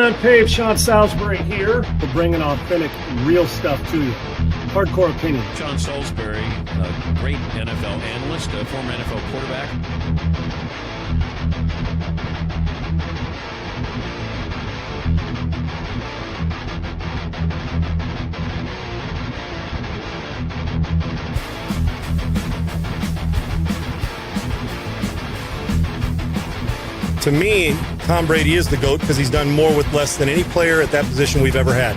UNPAVED, Sean Salisbury here. We're bringing authentic, real stuff to you. Hardcore opinion. Sean Salisbury, a great NFL analyst, a former NFL quarterback. To me, Tom Brady is the GOAT because he's done more with less than any player at that position we've ever had.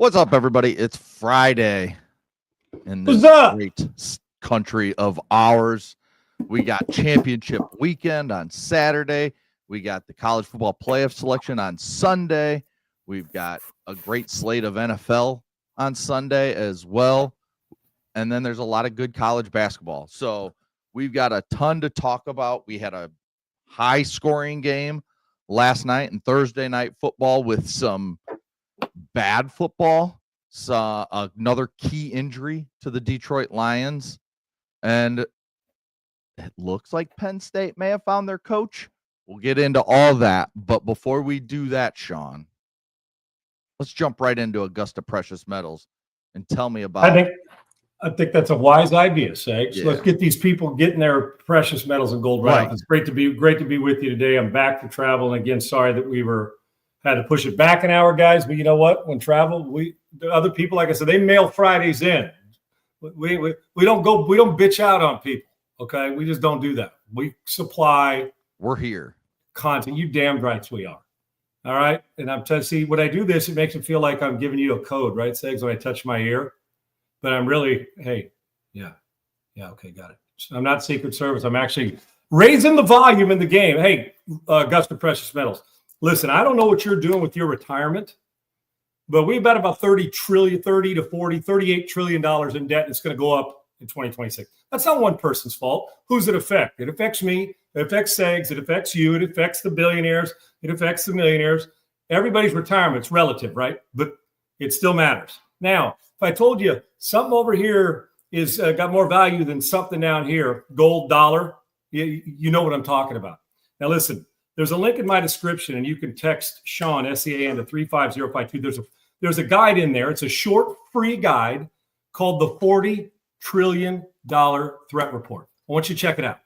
What's up, everybody? It's Friday in this great country of ours. We got championship weekend on Saturday. We got the college football playoff selection on Sunday. We've got a great slate of NFL on Sunday as well. And then there's a lot of good college basketball. So we've got a ton to talk about. We had a high-scoring game last night and Thursday night football with some bad football, saw another key injury to the Detroit Lions, and it looks like Penn State may have found their coach. We'll get into all that, but before we do that, Sean, let's jump right into Augusta Precious Metals and tell me about I think that's a wise idea, Sags. Yeah. Let's get these people getting their precious metals and gold right. It's great to be with you today. I'm back to travel, and again, sorry that had to push it back an hour, guys. But you know what? When travel, the other people, like I said, they mail Fridays in. We don't bitch out on people. Okay, we just don't do that. We supply. We're here. Content. You damn rights we are. All right, and I'm telling you, see, when I do this, it makes it feel like I'm giving you a code, right, Segs, when I touch my ear. But I'm really, hey, yeah, okay, got it. I'm not Secret Service. I'm actually raising the volume in the game. Hey, Augusta Precious Metals. Listen, I don't know what you're doing with your retirement, but we've got about $38 trillion in debt, and it's going to go up in 2026. That's not one person's fault. Who's it affect? It affects me. It affects Segs. It affects you. It affects the billionaires. It affects the millionaires. Everybody's retirement's relative, right? But it still matters. Now, if I told you something over here is got more value than something down here, gold, dollar, you know what I'm talking about. Now, listen. There's a link in my description, and you can text Sean, S-E-A-N, to 35052. There's a guide in there. It's a short, free guide called the $40 trillion Threat Report. I want you to check it out.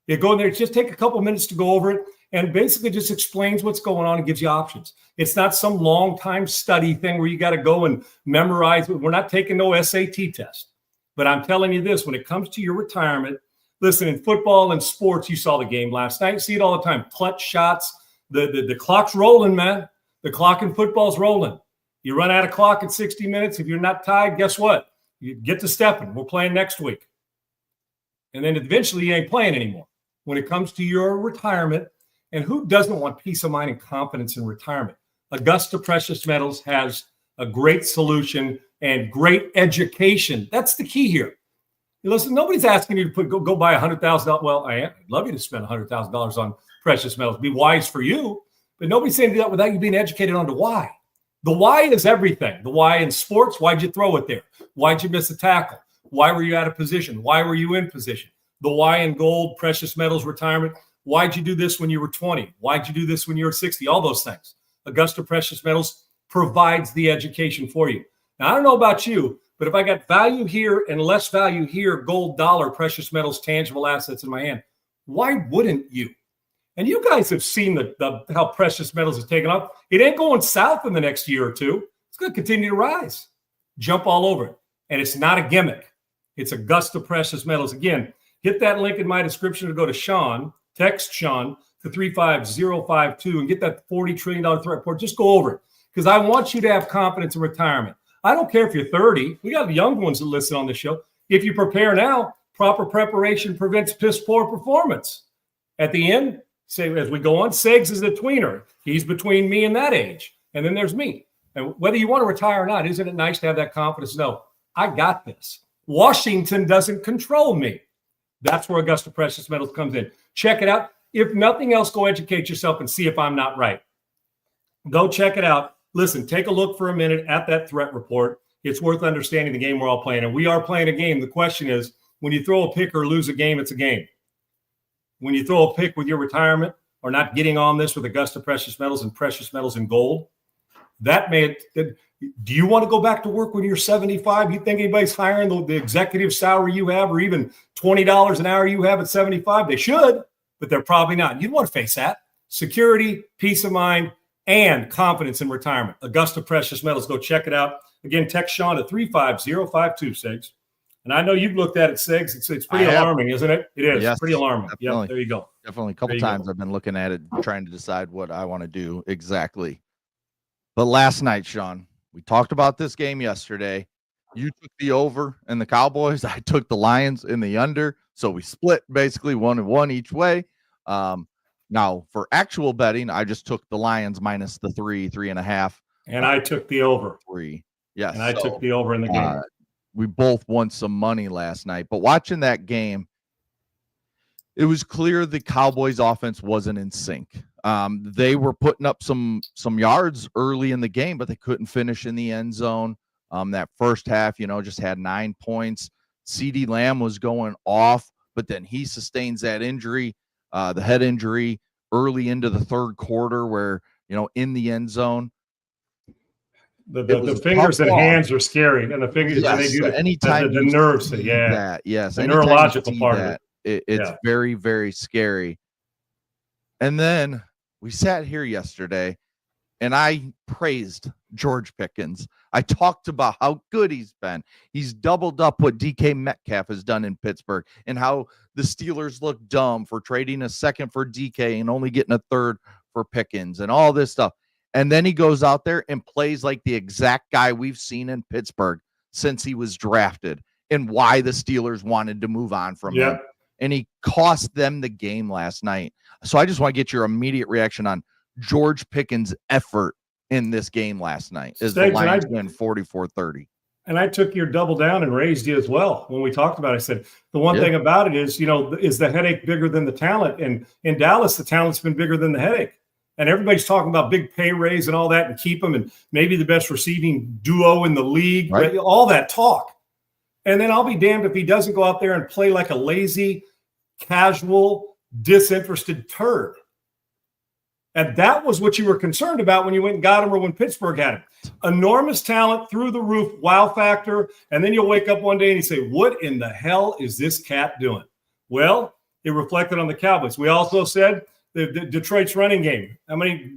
You go in there, just take a couple minutes to go over it, and basically just explains what's going on and gives you options. It's not some long-time study thing where you got to go and memorize. We're not taking no SAT test. But I'm telling you this, when it comes to your retirement, listen, in football and sports, you saw the game last night. You see it all the time. Clutch shots. The clock's rolling, man. The clock in football's rolling. You run out of clock at 60 minutes. If you're not tied, guess what? You get to stepping. We're playing next week. And then eventually you ain't playing anymore. When it comes to your retirement, and who doesn't want peace of mind and confidence in retirement? Augusta Precious Metals has a great solution and great education. That's the key here. Listen, nobody's asking you to go buy $100,000. Well, I'd love you to spend $100,000 on precious metals. Be wise for you, but nobody's saying do that without you being educated on the why. The why is everything. The why in sports, why'd you throw it there? Why'd you miss a tackle? Why were you out of position? Why were you in position? The why in gold, precious metals, retirement. Why'd you do this when you were 20? Why'd you do this when you were 60? All those things. Augusta Precious Metals provides the education for you. Now, I don't know about you, but if I got value here and less value here, gold, dollar, precious metals, tangible assets in my hand, why wouldn't you? And you guys have seen how precious metals is taken off. It ain't going south in the next year or two. It's going to continue to rise. Jump all over it. And it's not a gimmick. It's Augusta Precious Metals. Again, hit that link in my description to go to Sean. Text Sean to 35052 and get that $40 trillion threat report. Just go over it because I want you to have confidence in retirement. I don't care if you're 30. We got young ones that listen on the show. If you prepare now, proper preparation prevents piss poor performance. At the end, say as we go on, Segs is the tweener. He's between me and that age. And then there's me. And whether you want to retire or not, isn't it nice to have that confidence? No, I got this. Washington doesn't control me. That's where Augusta Precious Metals comes in. Check it out. If nothing else, go educate yourself and see if I'm not right. Go check it out. Listen, take a look for a minute at that threat report. It's worth understanding the game we're all playing. And we are playing a game. The question is, when you throw a pick or lose a game, it's a game. When you throw a pick with your retirement or not getting on this with Augusta Precious Metals and Precious Metals and Gold, do you want to go back to work when you're 75? You think anybody's hiring the executive salary you have or even $20 an hour you have at 75? They should, but they're probably not. You don't want to face that. Security, peace of mind, and confidence in retirement. Augusta Precious Metals. Go check it out. Again, text Sean to 35052, Segs. And I know you've looked at it, Segs. It's pretty alarming, isn't it? It is. Yes, it's pretty alarming. Definitely. Yep, there you go. Definitely. A couple times I've been looking at it, trying to decide what I want to do exactly. But last night, Sean, we talked about this game yesterday. You took the over and the Cowboys. I took the Lions in the under. So we split basically 1-1 each way. Now, for actual betting, I just took the Lions minus the 3.5. And I took the over. 3. Yes. And I took the over in the game. We both won some money last night. But watching that game, it was clear the Cowboys offense wasn't in sync. They were putting up some yards early in the game, but they couldn't finish in the end zone. That first half, just had 9 points. CeeDee Lamb was going off, but then he sustains that injury, the head injury early into the third quarter where, in the end zone. The fingers and hands are scary. And the fingers, yes, and they do anytime the nerves. Yeah. Yes. The neurological part of it. It's very, very scary. And then we sat here yesterday and I praised George Pickens. I talked about how good he's been. He's doubled up what DK Metcalf has done in Pittsburgh and how the Steelers look dumb for trading a second for DK and only getting a third for Pickens and all this stuff. And then he goes out there and plays like the exact guy we've seen in Pittsburgh since he was drafted and why the Steelers wanted to move on from him. And he cost them the game last night. So I just want to get your immediate reaction on George Pickens' effort in this game last night as the Lions win 44-30. And I took your double down and raised you as well. When we talked about it, I said, the one thing about it is, is the headache bigger than the talent? And in Dallas, the talent's been bigger than the headache. And everybody's talking about big pay raise and all that and keep them and maybe the best receiving duo in the league, right? All that talk. And then I'll be damned if he doesn't go out there and play like a lazy, casual, disinterested turd. And that was what you were concerned about when you went and got him or when Pittsburgh had him. Enormous talent, through the roof, wow factor. And then you'll wake up one day and you say, what in the hell is this cat doing? Well, it reflected on the Cowboys. We also said the Detroit's running game. How many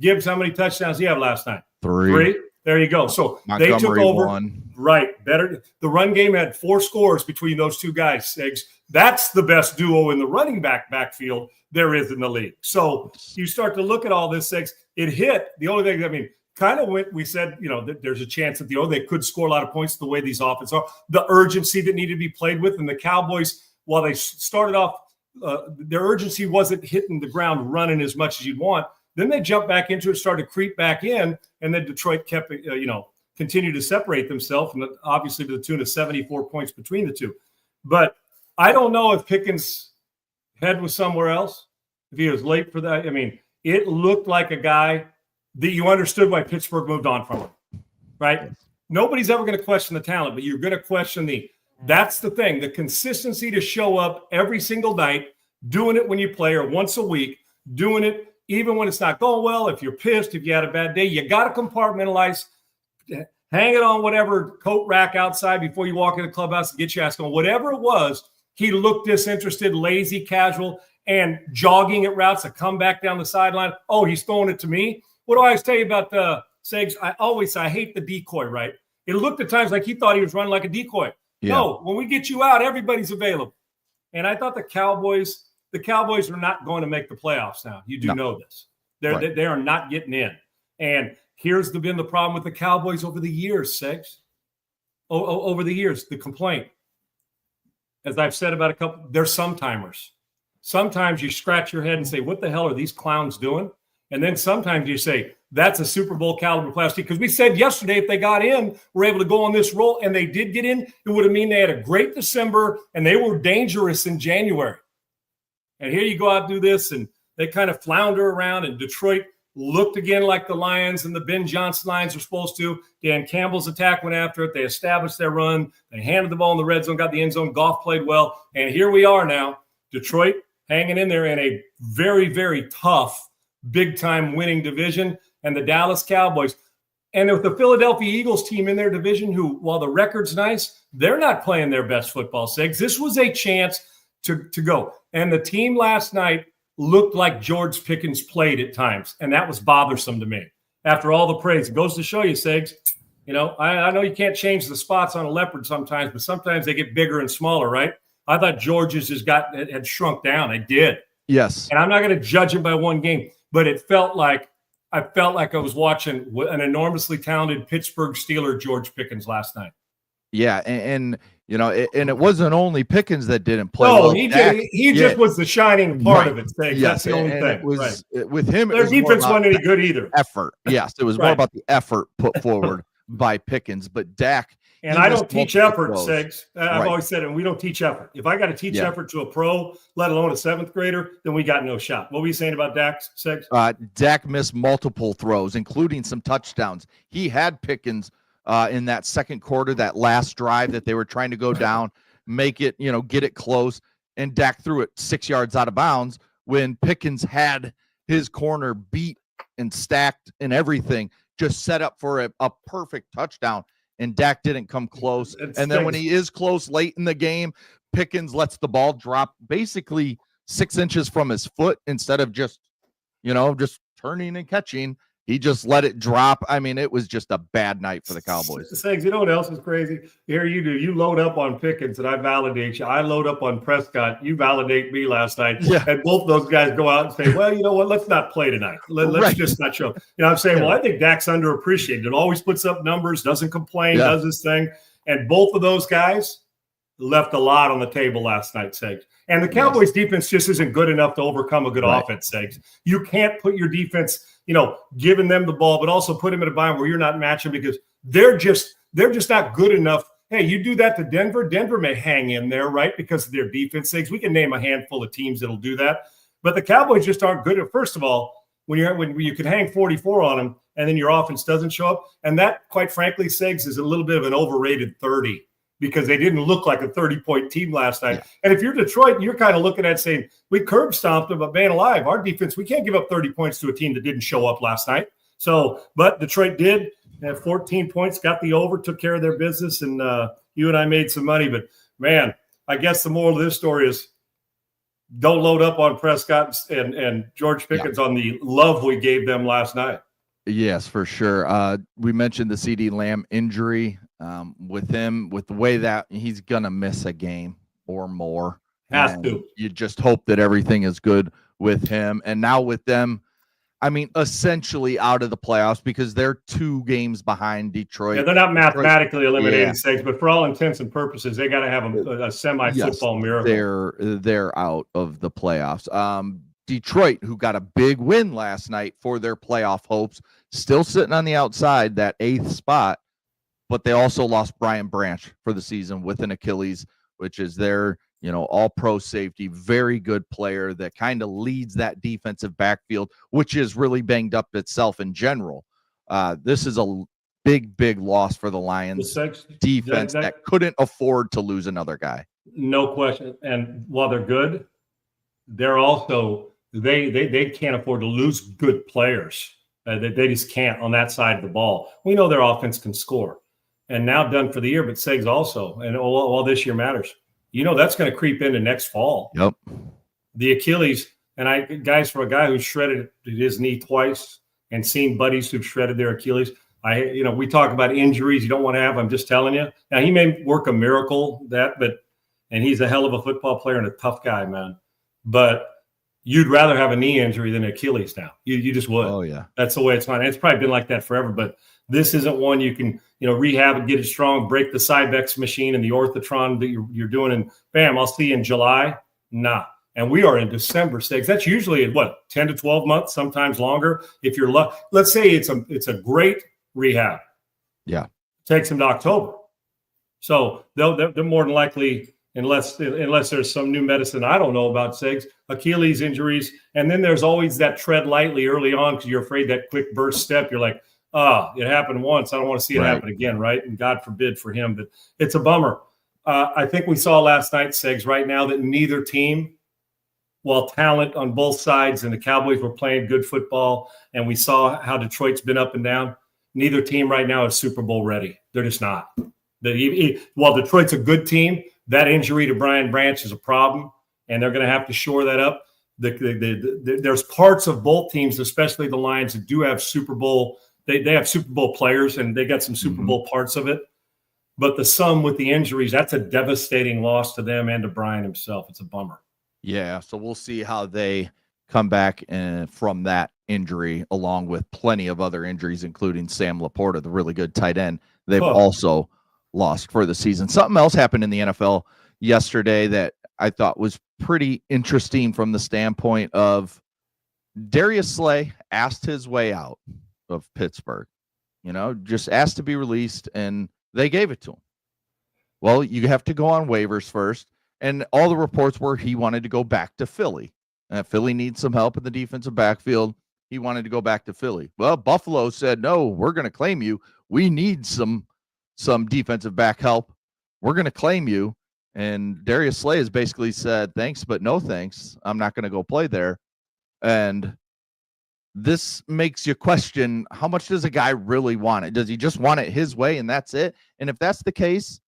touchdowns did he have last night? 3. There you go. So Montgomery they took over. Won. Right. Better. The run game had 4 scores between those two guys, Segs. That's the best duo in the running backfield there is in the league. So you start to look at all this, Segs. It hit. The only thing, kind of we said, that there's a chance that they could score a lot of points the way these offenses are. The urgency that needed to be played with. And the Cowboys, while they started off, their urgency wasn't hitting the ground running as much as you'd want. Then they jumped back into it, started to creep back in, and then Detroit kept, continued to separate themselves, and obviously to the tune of 74 points between the two. But I don't know if Pickens' head was somewhere else, if he was late for that. It looked like a guy that you understood why Pittsburgh moved on from him, right? Nobody's ever going to question the talent, but you're going to question that's the thing, the consistency to show up every single night, doing it when you play or once a week, doing it even when it's not going well. If you're pissed, if you had a bad day, you got to compartmentalize, hang it on whatever coat rack outside before you walk in the clubhouse and get your ass going. Whatever it was, he looked disinterested, lazy, casual, and jogging at routes that come back down the sideline. Oh, he's throwing it to me. What do I always tell you about the Segs? I hate the decoy, right? It looked at times like he thought he was running like a decoy. Yeah. No, when we get you out, everybody's available. And I thought the Cowboys are not going to make the playoffs now. You do know this. They are not getting in. And here's been the problem with the Cowboys over the years, Segs. Over the years, the complaint. as I've said about a couple, they're sometimers. Sometimes you scratch your head and say, what the hell are these clowns doing? And then sometimes you say, that's a Super Bowl caliber class team. Because we said yesterday, if they got in, we're able to go on this roll, and they did get in, it would have mean they had a great December and they were dangerous in January. And here you go out and do this, and they kind of flounder around, and Detroit looked again like the Lions and the Ben Johnson Lions were supposed to. Dan Campbell's attack went after it. They established their run. They handed the ball in the red zone, got the end zone. Goff played well. And here we are now, Detroit hanging in there in a very, very tough, big-time winning division, and the Dallas Cowboys. And with the Philadelphia Eagles team in their division, who, while the record's nice, they're not playing their best football. Sigs. This was a chance to go. And the team last night looked like George Pickens played at times, and that was bothersome to me. After all the praise, it goes to show you, Sigs, you know, I know you can't change the spots on a leopard sometimes, but sometimes they get bigger and smaller, right? I thought George's had shrunk down. It did. Yes. And I'm not going to judge him by one game, but I felt like I was watching an enormously talented Pittsburgh Steeler George Pickens last night. Yeah, and you know, and it wasn't only Pickens that didn't play. No, well. he just was the shining part of it. Yes, that's the only thing. It was with him. Their defense wasn't any good either. Effort, yes, it was more about the effort put forward by Pickens, but Dak. And I don't teach effort, Sigs. I've always said it, and we don't teach effort. If I got to teach effort to a pro, let alone a seventh grader, then we got no shot. What were you saying about Dak, Sigs? Dak missed multiple throws, including some touchdowns. He had Pickens in that second quarter, that last drive that they were trying to go down, make it, get it close, and Dak threw it 6 yards out of bounds when Pickens had his corner beat and stacked and everything, just set up for a perfect touchdown. And Dak didn't come close. And then when he is close late in the game, Pickens lets the ball drop basically 6 inches from his foot instead of just turning and catching. He just let it drop. I mean, it was just a bad night for the Cowboys. Sigs, you know what else is crazy? Here you do. You load up on Pickens, and I validate you. I load up on Prescott. You validate me last night. Yeah. And both those guys go out and say, well, you know what? Let's not play tonight. Let's just not show. I'm saying, well, I think Dak's underappreciated. It always puts up numbers, doesn't complain, does his thing. And both of those guys left a lot on the table last night, Sigs. And the Cowboys defense just isn't good enough to overcome a good offense, Sigs. You can't put your defense – giving them the ball, but also put them in a bind where you're not matching because they're just not good enough. Hey, you do that to Denver. Denver may hang in there, right? Because of their defense things. We can name a handful of teams that'll do that. But the Cowboys just aren't good at, first of all, when you can hang 44 on them and then your offense doesn't show up. And that, quite frankly, Sigs, is a little bit of an overrated 30. Because they didn't look like a 30-point team last night. Yeah. And if you're Detroit, you're kind of looking at saying, we curb stomped them, but man alive, our defense, we can't give up 30 points to a team that didn't show up last night. But Detroit did. They had 14 points, got the over, took care of their business, and you and I made some money. But, man, I guess the moral of this story is don't load up on Prescott and George Pickens on the love we gave them last night. Yes, for sure. We mentioned the CeeDee Lamb injury. With him, with the way that he's gonna miss a game or more, has to. You just hope that everything is good with him. And now with them, I mean, essentially out of the playoffs because they're 2 games behind Detroit. Yeah, they're not mathematically eliminating Sigs, but for all intents and purposes, they got to have a semi-football miracle. They're out of the playoffs. Detroit, who got a big win last night for their playoff hopes, still sitting on the outside, that 8th spot. But they also lost Brian Branch for the season with an Achilles, which is their, all-pro safety, very good player that kind of leads that defensive backfield, which is really banged up itself in general. This is a big, big loss for the Lions defense that couldn't afford to lose another guy. No question. And while they're good, they're also they can't afford to lose good players. They just can't on that side of the ball. We know their offense can score. And now done for the year, but Sigs also, and all this year matters. That's going to creep into next fall. Yep. The Achilles, and for a guy who's shredded his knee twice and seen buddies who've shredded their Achilles, we talk about injuries you don't want to have. I'm just telling you. Now, he may work a miracle and he's a hell of a football player and a tough guy, man. But you'd rather have a knee injury than an Achilles now. You just would. Oh, yeah. That's the way it's gone. It's probably been like that forever, but This isn't one you can, rehab and get it strong, break the Cybex machine and the orthotron that you're doing, and bam, I'll see you in July. Nah. And we are in December 6th. That's usually 10 to 12 months, sometimes longer. If you're let's say it's a great rehab. Yeah. Takes them to October. So they're more than likely, unless there's some new medicine I don't know about, Segs, Achilles injuries. And then there's always that tread lightly early on because you're afraid that quick burst step. You're like, it happened once. I don't want to see it happen again, right? And God forbid for him, but it's a bummer. I think we saw last night, Segs, right now that neither team, while talent on both sides and the Cowboys were playing good football, and we saw how Detroit's been up and down, neither team right now is Super Bowl ready. They're just not. While Detroit's a good team, that injury to Brian Branch is a problem, and they're going to have to shore that up. There's parts of both teams, especially the Lions, that do have Super Bowl. They have Super Bowl players, and they got some Super Bowl parts of it. But the sum with the injuries, that's a devastating loss to them and to Brian himself. It's a bummer. Yeah, so we'll see how they come back from that injury, along with plenty of other injuries, including Sam Laporta, the really good tight end. They've also lost for the season. Something else happened in the NFL yesterday that I thought was pretty interesting from the standpoint of Darius Slay asked his way out of Pittsburgh, just asked to be released, and they gave it to him. Well, you have to go on waivers first. And all the reports were he wanted to go back to Philly. Philly needs some help in the defensive backfield. He wanted to go back to Philly. Well, Buffalo said, no, we're going to claim you. We need some defensive back help. We're going to claim you. And Darius Slay has basically said, thanks, but no thanks. I'm not going to go play there. And this makes you question, how much does a guy really want it? Does he just want it his way and that's it? And if that's the case,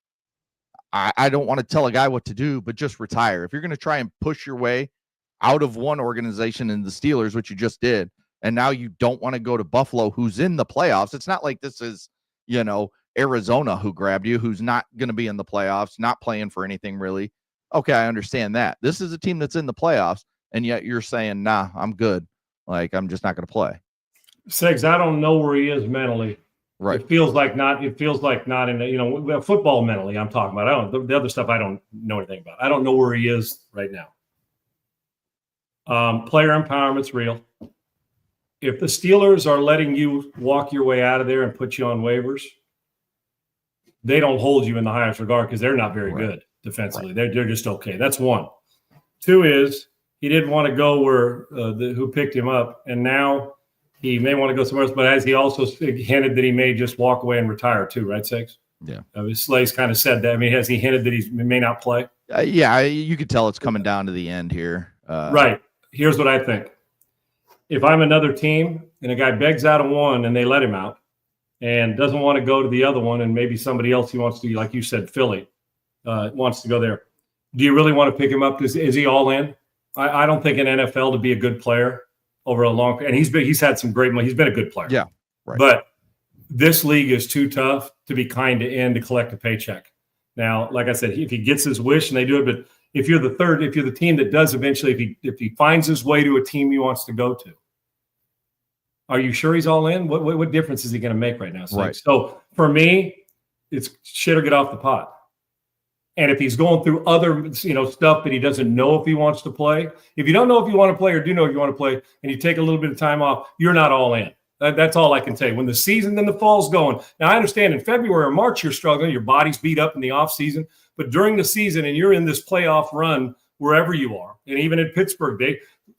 I don't want to tell a guy what to do, but just retire. If you're going to try and push your way out of one organization in the Steelers, which you just did, and now you don't want to go to Buffalo, who's in the playoffs. It's not like this is, Arizona who grabbed you, who's not going to be in the playoffs, not playing for anything really. Okay, I understand that. This is a team that's in the playoffs, and yet you're saying, nah, I'm good. Like, I'm just not going to play. Segs, I don't know where he is mentally. Right. It feels like not in the, football mentally I'm talking about. The other stuff I don't know anything about. I don't know where he is right now. Player empowerment's real. If the Steelers are letting you walk your way out of there and put you on waivers, they don't hold you in the highest regard because they're not very good defensively. They're just okay. That's one. Two is he didn't want to go where who picked him up, and now he may want to go somewhere else, but as he also hinted that he may just walk away and retire too, right, Six? Yeah. Slay's kind of said that. I mean, has he hinted that he may not play? Yeah, you could tell it's coming down to the end here. Right. Here's what I think. If I'm another team and a guy begs out of one and they let him out and doesn't want to go to the other one, and maybe somebody else he wants to, like you said, Philly wants to go there, do you really want to pick him up? Is he all in? I don't think in NFL to be a good player over a long, and he's had some great money. He's been a good player. Yeah, right. But this league is too tough to be kind to end to collect a paycheck. Now, like I said, if he gets his wish and they do it, but if you're the team that does eventually, if he finds his way to a team he wants to go to, are you sure he's all in? What difference is he going to make right now? So for me, it's shit or get off the pot. And if he's going through other, stuff that he doesn't know if he wants to play, if you don't know if you want to play or do know if you want to play, and you take a little bit of time off, you're not all in. That's all I can tell you. When the season, then the fall's going. Now, I understand in February or March you're struggling, your body's beat up in the off season, but during the season and you're in this playoff run wherever you are, and even in Pittsburgh,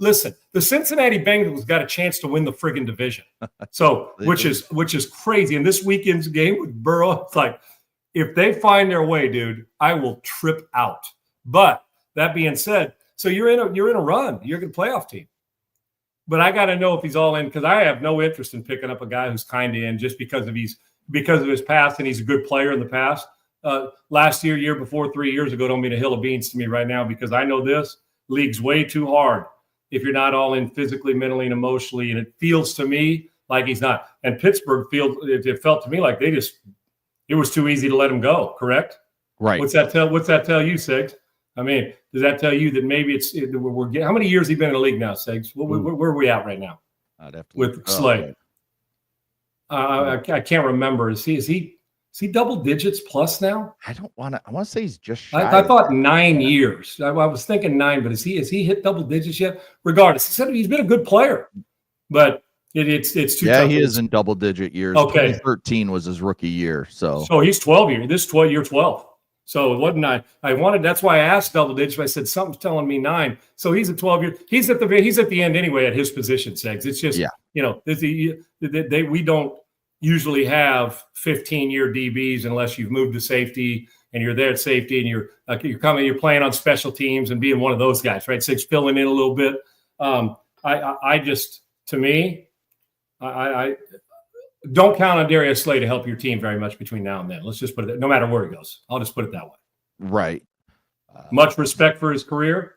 listen, the Cincinnati Bengals got a chance to win the friggin' division. So, which is crazy. And this weekend's game with Burrow, it's like, if they find their way, dude, I will trip out. But that being said, so you're in a run. You're a good playoff team. But I got to know if he's all in, because I have no interest in picking up a guy who's kind of in just because of his past, and he's a good player in the past. Last year before, 3 years ago, don't mean a hill of beans to me right now, because I know this league's way too hard if you're not all in physically, mentally, and emotionally. And it feels to me like he's not. And Pittsburgh it felt to me like it was too easy to let him go, correct? Right. What's that tell you, Segs? I mean, does that tell you that maybe we're how many years has he been in the league now, Segs? Where are we at right now? I'd have to with Slay. I can't remember. Is he double digits plus now? I want to say he's just shy. I thought 9 years. I was thinking 9, but has he hit double digits yet? Regardless, he said he's been a good player, but it's too yeah, tough. he is in double digit years. Okay. 2013 was his rookie year. So he's 12 years. This 12 year 12. So it wasn't I wanted. That's why I asked double digits. But I said something's telling me 9. So he's at 12 years. He's at the end anyway at his position. Segs. It's just we don't usually have 15-year DBs unless you've moved to safety and you're there at safety and you're playing on special teams and being one of those guys, right? Segs filling in a little bit. I don't count on Darius Slay to help your team very much between now and then. Let's just put it there, no matter where he goes. I'll just put it that way. Right. Much respect for his career,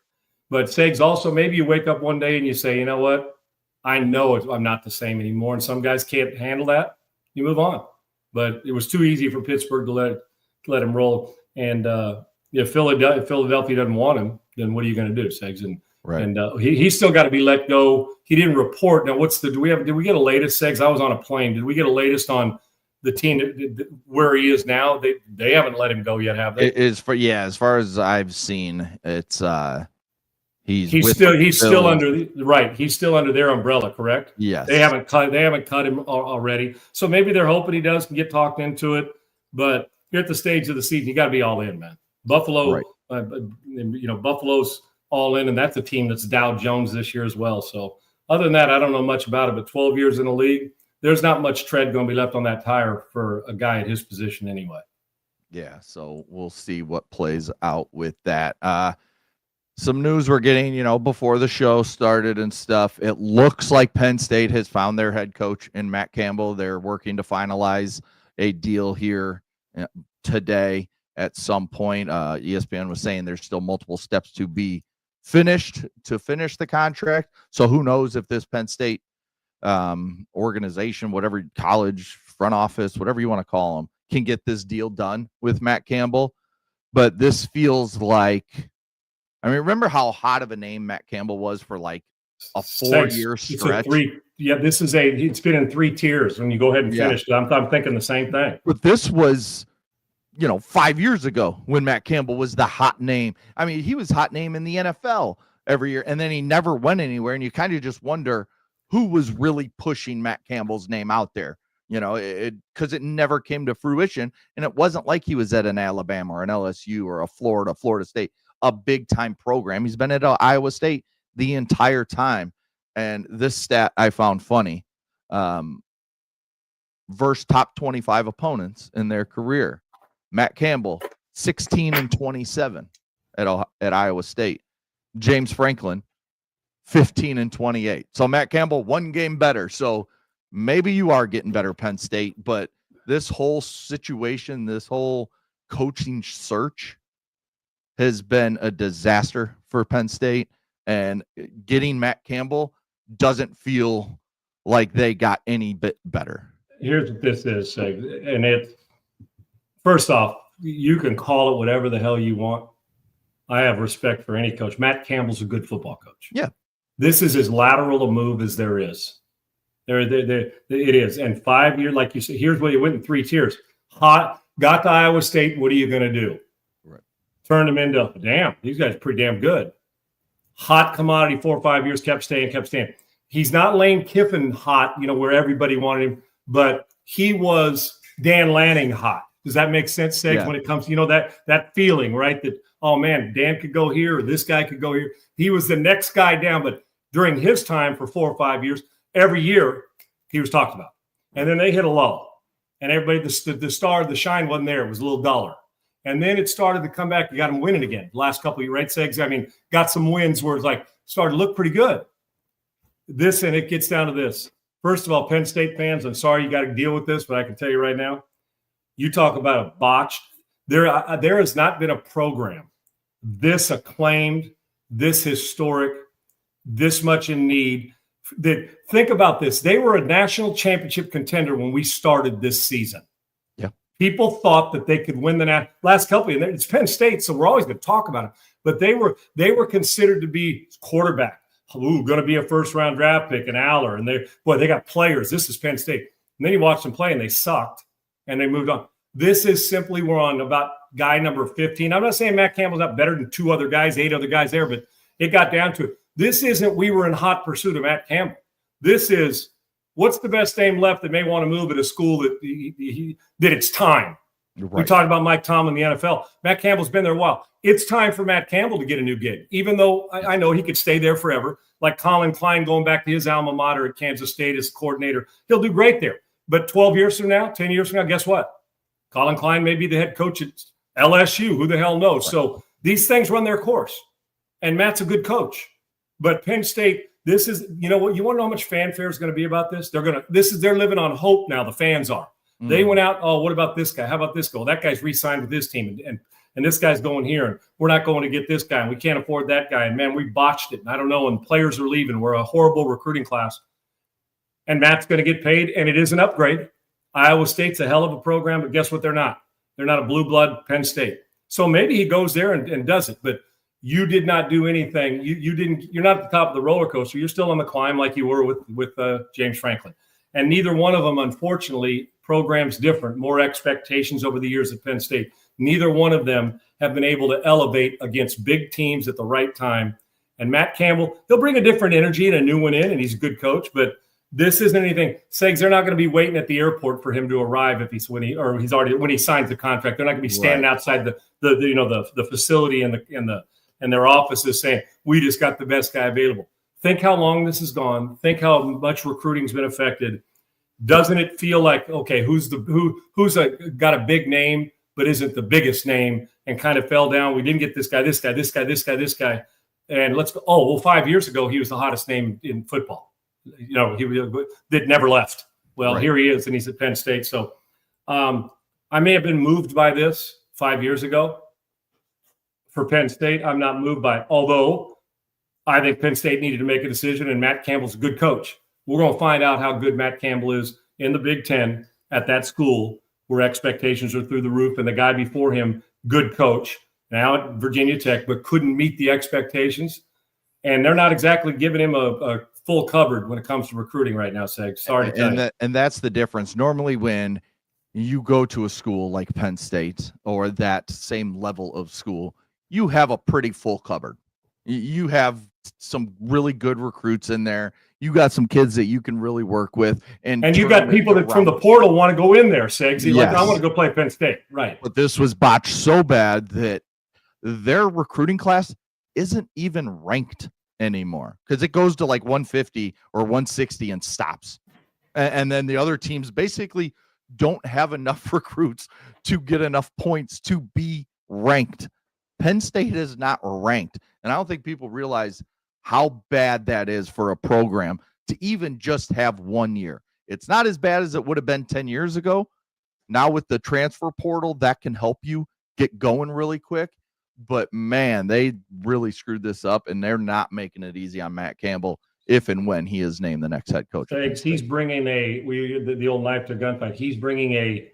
but Segs also, maybe you wake up one day and you say, you know what? I know I'm not the same anymore, and some guys can't handle that. You move on. But it was too easy for Pittsburgh to let him roll. And if Philadelphia doesn't want him, then what are you going to do, Segs? And he's still got to be let go. He didn't report. Now, did we get a latest, Segs? I was on a plane. Did we get a latest on the team where he is now? They haven't let him go yet, have they? As far as I've seen, it's he's still under their umbrella, correct? Yes. They haven't cut him already. So maybe they're hoping he does get talked into it. But you're at the stage of the season, you got to be all in, man. Buffalo, right. Buffalo's all in, and that's a team that's Dow Jones this year as well. So other than that, I don't know much about it, but 12 years in the league, there's not much tread going to be left on that tire for a guy at his position anyway. Yeah, so we'll see what plays out with that. Some news we're getting, before the show started and stuff. It looks like Penn State has found their head coach in Matt Campbell. They're working to finalize a deal here today at some point. ESPN was saying there's still multiple steps to be finish the contract. So who knows if this Penn State organization, whatever, college, front office, whatever you want to call them, can get this deal done with Matt Campbell. But this feels like, remember how hot of a name Matt Campbell was for like a 4-year stretch? It's been in 3 tiers when you go ahead and finish it. I'm thinking the same thing. But this was 5 years ago when Matt Campbell was the hot name. He was hot name in the NFL every year, and then he never went anywhere. And you kind of just wonder who was really pushing Matt Campbell's name out there, because it never came to fruition. And it wasn't like he was at an Alabama or an LSU or a Florida State, a big time program. He's been at Iowa State the entire time. And this stat I found funny, versus top 25 opponents in their career. Matt Campbell, 16-27 at Iowa State. James Franklin, 15-28. So Matt Campbell, 1 game better. So maybe you are getting better, Penn State, but this whole situation, this whole coaching search has been a disaster for Penn State, and getting Matt Campbell doesn't feel like they got any bit better. Here's what this is, and it's, first off, you can call it whatever the hell you want. I have respect for any coach. Matt Campbell's a good football coach. Yeah. This is as lateral a move as there is. It is. And 5 years, like you said, here's what he went in 3 tiers. Hot, got to Iowa State. What are you going to do? Right. Turned him into, damn, these guys are pretty damn good. Hot commodity, 4 or 5 years, kept staying. He's not Lane Kiffin hot, where everybody wanted him, but he was Dan Lanning hot. Does that make sense, Segs, when it comes to, that feeling, right? That, oh, man, Dan could go here or this guy could go here. He was the next guy down, but during his time for 4 or 5 years, every year he was talked about. And then they hit a lull. And everybody, the star, the shine wasn't there. It was a little duller. And then it started to come back. You got him winning again. The last couple of years, right, Segs? Got some wins where it's like started to look pretty good. And it gets down to this. First of all, Penn State fans, I'm sorry you got to deal with this, but I can tell you right now, you talk about a botched. There has not been a program this acclaimed, this historic, this much in need. Think about this. They were a national championship contender when we started this season. Yeah. People thought that they could win the last couple of years. It's Penn State, so we're always going to talk about it. But they were considered to be quarterback. Going to be a first-round draft pick, an Aller. And they got players. This is Penn State. And then you watch them play and they sucked and they moved on. This is simply, we're on about guy number 15. I'm not saying Matt Campbell's not better than 8 other guys there, but it got down to it. This isn't we were in hot pursuit of Matt Campbell. This is what's the best name left that may want to move at a school that that it's time. Right. We talked about Mike Tomlin in the NFL. Matt Campbell's been there a while. It's time for Matt Campbell to get a new gig, even though I know he could stay there forever. Like Colin Klein going back to his alma mater at Kansas State as coordinator. He'll do great there. But 12 years from now, 10 years from now, guess what? Colin Klein may be the head coach at LSU. Who the hell knows? Right. So these things run their course. And Matt's a good coach. But Penn State, this is, you know what, you want to know how much fanfare is going to be about this? They're living on hope now, the fans are. Mm. They went out, oh, what about this guy? How about this guy? Well, that guy's re-signed with this team, and this guy's going here, and we're not going to get this guy, and we can't afford that guy, and man, we botched it, and I don't know, and players are leaving. We're a horrible recruiting class. And Matt's going to get paid, and it is an upgrade. Iowa State's a hell of a program, but guess what? They're not. They're not a blue blood Penn State. So maybe he goes there and does it, but you did not do anything. You're not at the top of the roller coaster. You're still on the climb like you were with James Franklin. And neither one of them, unfortunately, programs different, more expectations over the years at Penn State. Neither one of them have been able to elevate against big teams at the right time. And Matt Campbell, he'll bring a different energy and a new one in, and he's a good coach, but this isn't anything. Segs, they're not going to be waiting at the airport for him to arrive when he signs the contract. They're not going to be standing outside the facility and their offices saying, we just got the best guy available. Think how long this has gone. Think how much recruiting's been affected. Doesn't it feel like, okay, who's got a big name but isn't the biggest name and kind of fell down? We didn't get this guy. And let's go. Oh, well, 5 years ago, he was the hottest name in football. You know, he that never left. Well, right. Here he is, and he's at Penn State. So I may have been moved by this 5 years ago. For Penn State, I'm not moved by it. Although I think Penn State needed to make a decision, and Matt Campbell's a good coach. We're going to find out how good Matt Campbell is in the Big Ten at that school where expectations are through the roof, and the guy before him, good coach, now at Virginia Tech, but couldn't meet the expectations. And they're not exactly giving him a full cupboard when it comes to recruiting right now, Seg. Sorry to tell you. And that's the difference. Normally when you go to a school like Penn State or that same level of school, you have a pretty full cupboard. You have some really good recruits in there. You got some kids that you can really work with. And you got people that from the portal want to go in there, Segs. Yes. Like, I want to go play Penn State. Right. But this was botched so bad that their recruiting class isn't even ranked anymore because it goes to like 150 or 160 and stops. And then the other teams basically don't have enough recruits to get enough points to be ranked. Penn State is not ranked. And I don't think people realize how bad that is for a program to even just have 1 year. It's not as bad as it would have been 10 years ago. Now with the transfer portal, that can help you get going really quick. But, man, they really screwed this up, and they're not making it easy on Matt Campbell if and when he is named the next head coach. He's bringing the old knife to gunfight. He's bringing a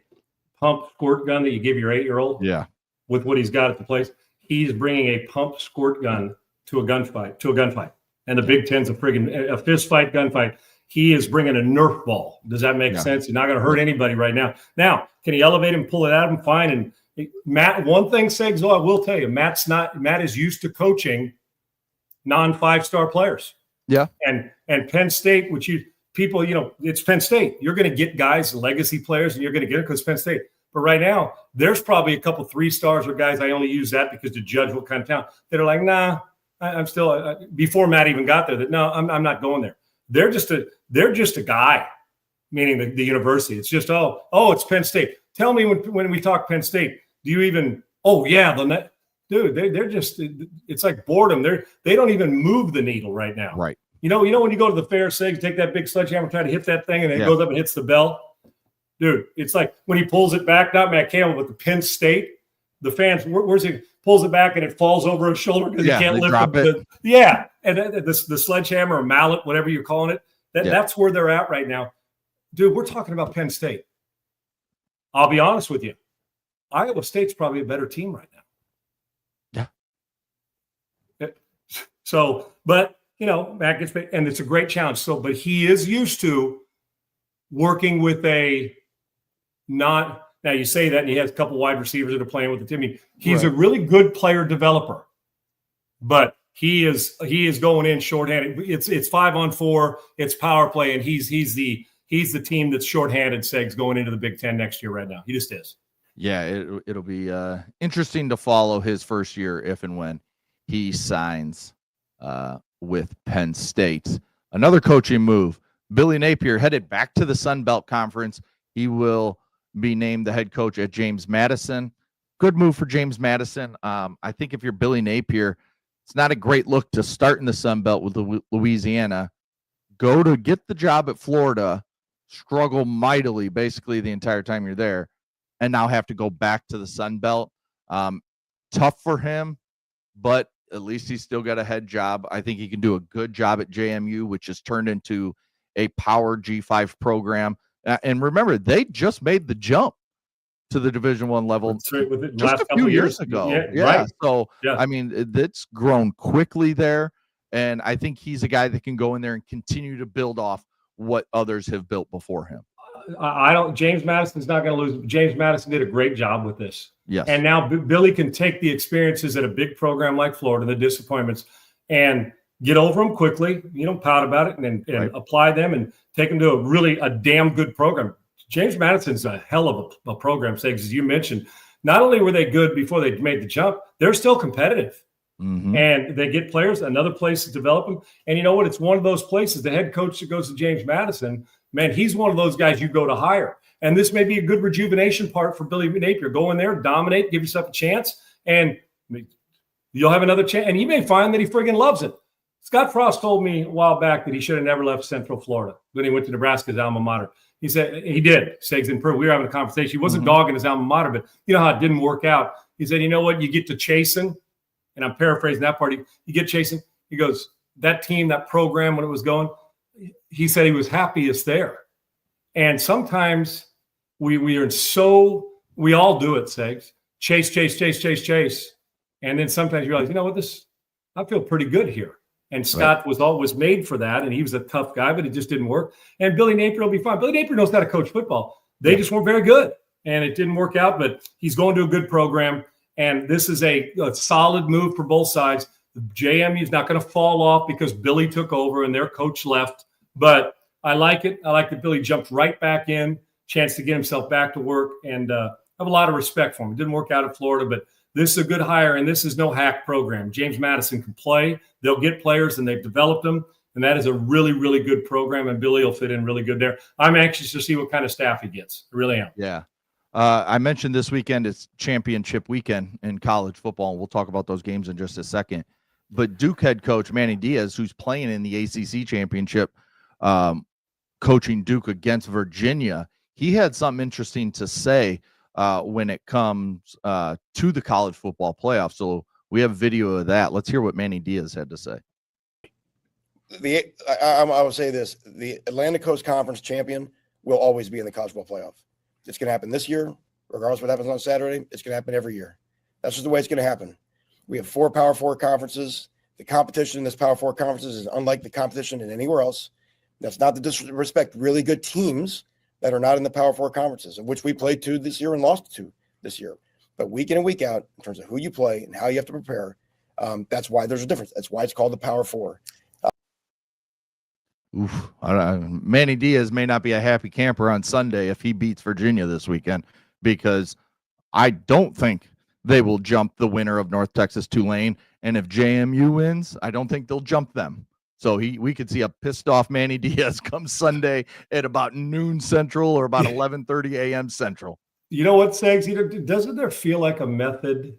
pump squirt gun that you give your 8-year-old. Yeah. With what he's got at the place. He's bringing a pump squirt gun to a gunfight. And the Big Ten's a fist fight gunfight. He is bringing a Nerf ball. Does that make sense? He's not going to hurt anybody right now. Now, can he elevate him, pull it out of him? Fine. And Matt, one thing, Segs, I will tell you, Matt is used to coaching non-5-star players. Yeah. And Penn State, which it's Penn State. You're going to get guys, legacy players, and you're going to get it because Penn State. But right now, there's probably a couple 3-stars or guys, I only use that because to judge what kind of talent, that are like, nah, I'm still before Matt even got there, that no, I'm not going there. They're just a guy, meaning the university. It's just, it's Penn State. Tell me when we talk Penn State, do you even, dude, they're just, it's like boredom. They don't even move the needle right now. Right. You know, when you go to the fair, say, take that big sledgehammer, try to hit that thing, and then it goes up and hits the bell. Dude, it's like when he pulls it back, not Matt Campbell, but the Penn State, the fans, where's he? Pulls it back and it falls over his shoulder because he can't lift it. And the sledgehammer or mallet, whatever you're calling it, that's where they're at right now. Dude, we're talking about Penn State. I'll be honest with you. Iowa State's probably a better team right now. Yeah. So, but, Matt gets paid, and it's a great challenge. So, but he is used to working with a not – now you say that and he has a couple wide receivers that are playing with the team. I mean, he's a really good player developer, but he is going in shorthanded. It's 5-on-4, it's power play, and he's the team that's shorthanded, Segs, going into the Big Ten next year right now. He just is. Yeah, it'll be interesting to follow his first year if and when he signs with Penn State. Another coaching move. Billy Napier headed back to the Sun Belt Conference. He will be named the head coach at James Madison. Good move for James Madison. I think if you're Billy Napier, it's not a great look to start in the Sun Belt with Louisiana. Go to get the job at Florida, struggle mightily basically the entire time you're there, and now have to go back to the Sun Belt. Tough for him, but at least he's still got a head job. I think he can do a good job at JMU, which has turned into a power G5 program. And remember, they just made the jump to the Division I level just a few years ago. Yeah. Right. So, yeah. I mean, it's grown quickly there. And I think he's a guy that can go in there and continue to build off what others have built before him. James Madison's not going to lose. James Madison did a great job with this. Yes. And now Billy can take the experiences at a big program like Florida, the disappointments, and get over them quickly, pout about it and apply them and take them to a damn good program. James Madison's a hell of a program, as you mentioned. Not only were they good before they made the jump, they're still competitive. Mm-hmm. And they get players, another place to develop them. And you know what? It's one of those places. The head coach that goes to James Madison, man, he's one of those guys you go to hire. And this may be a good rejuvenation part for Billy Napier. Go in there, dominate, give yourself a chance, and you'll have another chance. And you may find that he friggin' loves it. Scott Frost told me a while back that he should have never left Central Florida when he went to Nebraska's alma mater. He said he did. Segs in Peru. We were having a conversation. He wasn't dogging his alma mater, but you know how it didn't work out. He said, you know what? You get to chasing, and I'm paraphrasing that part. You get chasing. He goes, that team, that program, when it was going, he said he was happiest there. And sometimes we all do it, Segs. Chase. And then sometimes you realize, you know what, I feel pretty good here. And Scott was always made for that, and he was a tough guy, but it just didn't work. And Billy Napier will be fine. Billy Napier knows how to coach football. They just weren't very good, and it didn't work out, but he's going to a good program, and this is a solid move for both sides. JMU is not going to fall off because Billy took over and their coach left, but I like it. I like that Billy jumped right back in, chance to get himself back to work, and I have a lot of respect for him. It didn't work out at Florida, but this is a good hire, and this is no hack program. James Madison can play. They'll get players, and they've developed them, and that is a really, really good program, and Billy will fit in really good there. I'm anxious to see what kind of staff he gets. I really am. Yeah. I mentioned this weekend it's championship weekend in college football, and we'll talk about those games in just a second. But Duke head coach Manny Diaz, who's playing in the ACC championship, coaching Duke against Virginia, he had something interesting to say when it comes to the college football playoff. So we have video of that. Let's hear what Manny Diaz had to say. I will say this. The Atlantic Coast Conference champion will always be in the college football playoff. It's going to happen this year, regardless of what happens on Saturday. It's going to happen every year. That's just the way it's going to happen. We have 4 Power 4 conferences. The competition in this Power 4 conferences is unlike the competition in anywhere else. That's not to disrespect really good teams that are not in the Power 4 conferences, of which we played 2 this year and lost 2 this year. But week in and week out, in terms of who you play and how you have to prepare, that's why there's a difference. That's why it's called the Power 4. Manny Diaz may not be a happy camper on Sunday if he beats Virginia this weekend, because I don't think they will jump the winner of North Texas Tulane. And if JMU wins, I don't think they'll jump them. So we could see a pissed off Manny Diaz come Sunday at about noon Central or about 11:30 a.m. Central. You know what, Segs? Doesn't there feel like a method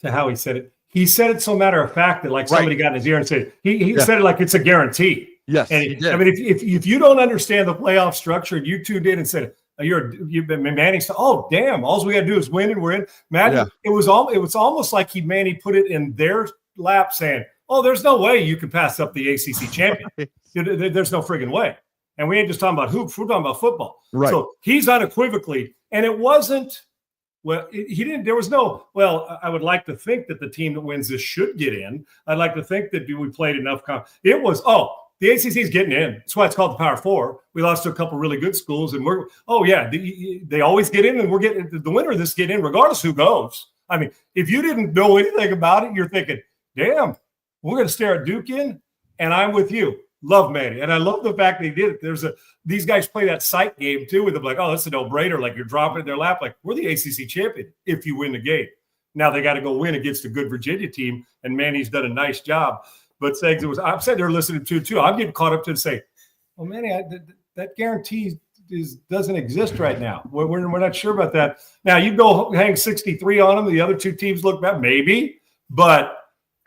to how he said it? He said it so matter of fact that like somebody got in his ear and said he said it like it's a guarantee. Yes, and I mean, if you don't understand the playoff structure, and you tuned in and said you've been Manning. Oh, damn! All we got to do is win, and we're in. Manning, it was almost like Manny put it in their lap, saying, "Oh, there's no way you can pass up the ACC champion. There's no friggin' way." And we ain't just talking about hoops; we're talking about football. Right. So he's unequivocally, and it wasn't. Well, he didn't. There was no. Well, I would like to think that the team that wins this should get in. I'd like to think that we played enough. It was. the ACC is getting in. That's why it's called the Power Four. We lost to a couple really good schools, and they always get in, and we're getting the winner of this get in regardless who goes. I mean, if you didn't know anything about it, you're thinking, damn, we're going to stare at Duke in, and I'm with you. Love Manny, and I love the fact that he did it. These guys play that sight game too with them, like, oh, that's a no-brainer. Like you're dropping it in their lap, like we're the ACC champion if you win the game. Now they got to go win against a good Virginia team, and Manny's done a nice job. But Segs, I'm sitting there listening to it too. I'm getting caught up to and say, well, Manny, that guarantee doesn't exist right now. We're not sure about that. Now you go hang 63 on them. The other two teams look bad, maybe, but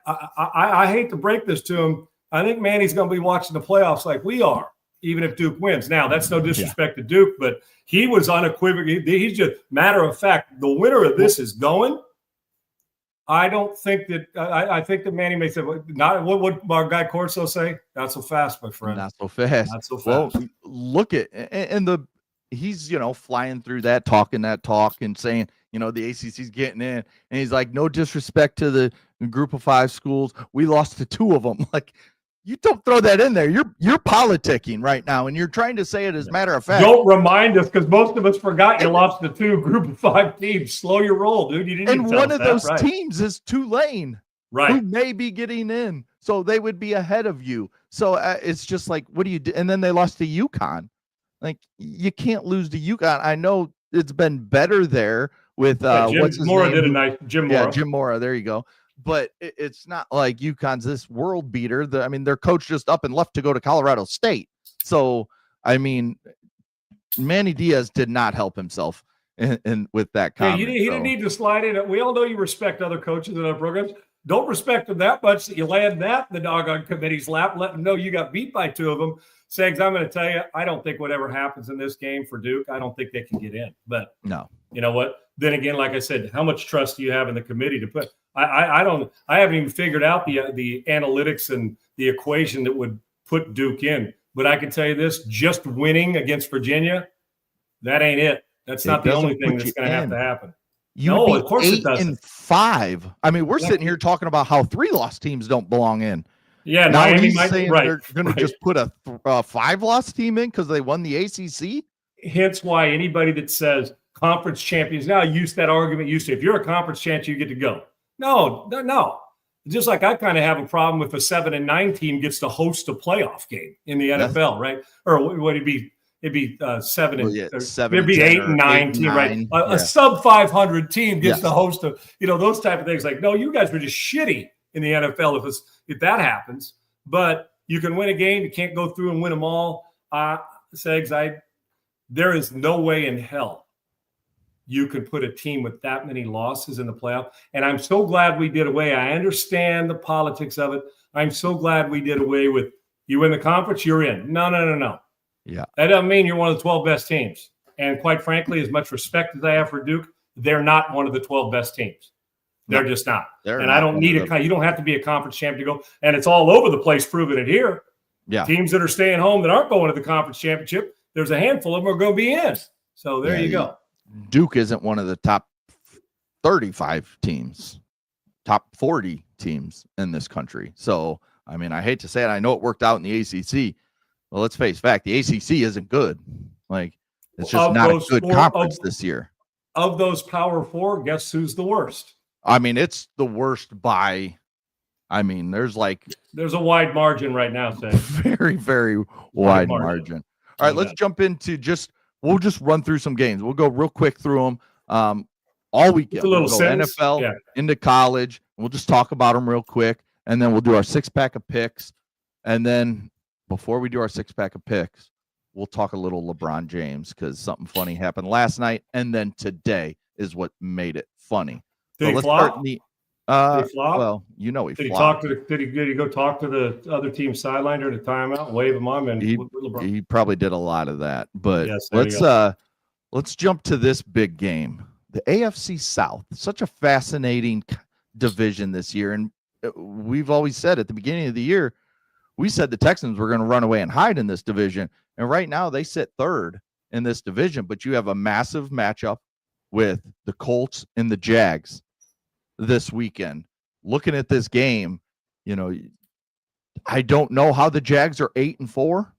I hate to break this to them. I think Manny's going to be watching the playoffs like we are, even if Duke wins. Now, that's no disrespect to Duke, but he was unequivocal. He's just matter of fact. The winner of this is going. I don't think that. I think that Manny may say, "Not what would our guy Corso say? Not so fast, my friend. Not so fast. Not so fast." Well, look at he's flying through that talk and saying the ACC's getting in, and he's like, no disrespect to the group of 5 schools, we lost to 2 of them. Like, you don't throw that in there. You're politicking right now, and you're trying to say it as a matter of fact. Don't remind us, because most of us forgot you lost to 2 group of 5 teams. Slow your roll, dude. You didn't. And one of those teams is Tulane, right? Who may be getting in, so they would be ahead of you. So it's just like, what do you do? And then they lost to UConn. Like, you can't lose to UConn. I know it's been better there with what's his Mora name? did a nice Jim Mora. Yeah, Jim Mora. There you go. But it's not like UConn's this world beater. Their coach just up and left to go to Colorado State. So, I mean, Manny Diaz did not help himself in with that comment. He didn't need to slide in. We all know you respect other coaches in other programs. Don't respect them that much that you land that in the doggone committee's lap. Let them know you got beat by 2 of them. Segs, I'm going to tell you, I don't think whatever happens in this game for Duke, I don't think they can get in. But no, you know what? Then again, like I said, how much trust do you have in the committee to put? I haven't even figured out the analytics and the equation that would put Duke in. But I can tell you this: just winning against Virginia, that ain't it. That's not the only thing that's going to have to happen. No, of course it doesn't. 8-5. I mean, we're sitting here talking about how 3-loss teams don't belong in. Yeah, now Miami he's saying they're going to just put a 5-loss team in because they won the ACC. Hence why anybody that says conference champions now use that argument. Used to, if you're a conference champion, you get to go. No. Just like I kind of have a problem if a 7-9 team gets to host a playoff game in the NFL, right? Or would it be? It'd be 7 and 7. It'd be 8 and 9 team, right? A sub 500 team gets to host those type of things. Like, no, you guys were just shitty in the NFL if that happens. But you can win a game. You can't go through and win them all. Segs, there is no way in hell you could put a team with that many losses in the playoff. And I'm so glad we did away. I understand the politics of it. I'm so glad we did away with you win the conference, you're in. No. Yeah. That doesn't mean you're one of the 12 best teams. And quite frankly, as much respect as I have for Duke, they're not one of the 12 best teams. They're just not. I don't need you don't have to be a conference champion to go. And it's all over the place proving it here. Yeah. Teams that are staying home that aren't going to the conference championship, there's a handful of them are going to be in. So there you go. Duke isn't one of the top 35 teams, top 40 teams in this country. So, I mean, I hate to say it. I know it worked out in the ACC. Well, let's face fact. The ACC isn't good. Like, it's just not a good conference this year. Of those Power 4, guess who's the worst? I mean, it's the worst by, there's a wide margin right now, Sam. Very, very wide margin. All right, let's jump into we'll just run through some games. We'll go real quick through them all weekend. We'll go NFL into college. We'll just talk about them real quick, and then we'll do our 6-pack of picks. And then before we do our 6-pack of picks, we'll talk a little LeBron James because something funny happened last night, and then today is what made it funny. Did he flop? Did he flop? Well, he flopped. Did he go talk to the other team's sideline during the timeout, wave him on, and he probably did a lot of that. But let's jump to this big game. The AFC South, such a fascinating division this year, and we've always said at the beginning of the year, we said the Texans were going to run away and hide in this division, and right now they sit third in this division. But you have a massive matchup with the Colts and the Jags this weekend. Looking at this game, the I don't know how the Jags are 8-4,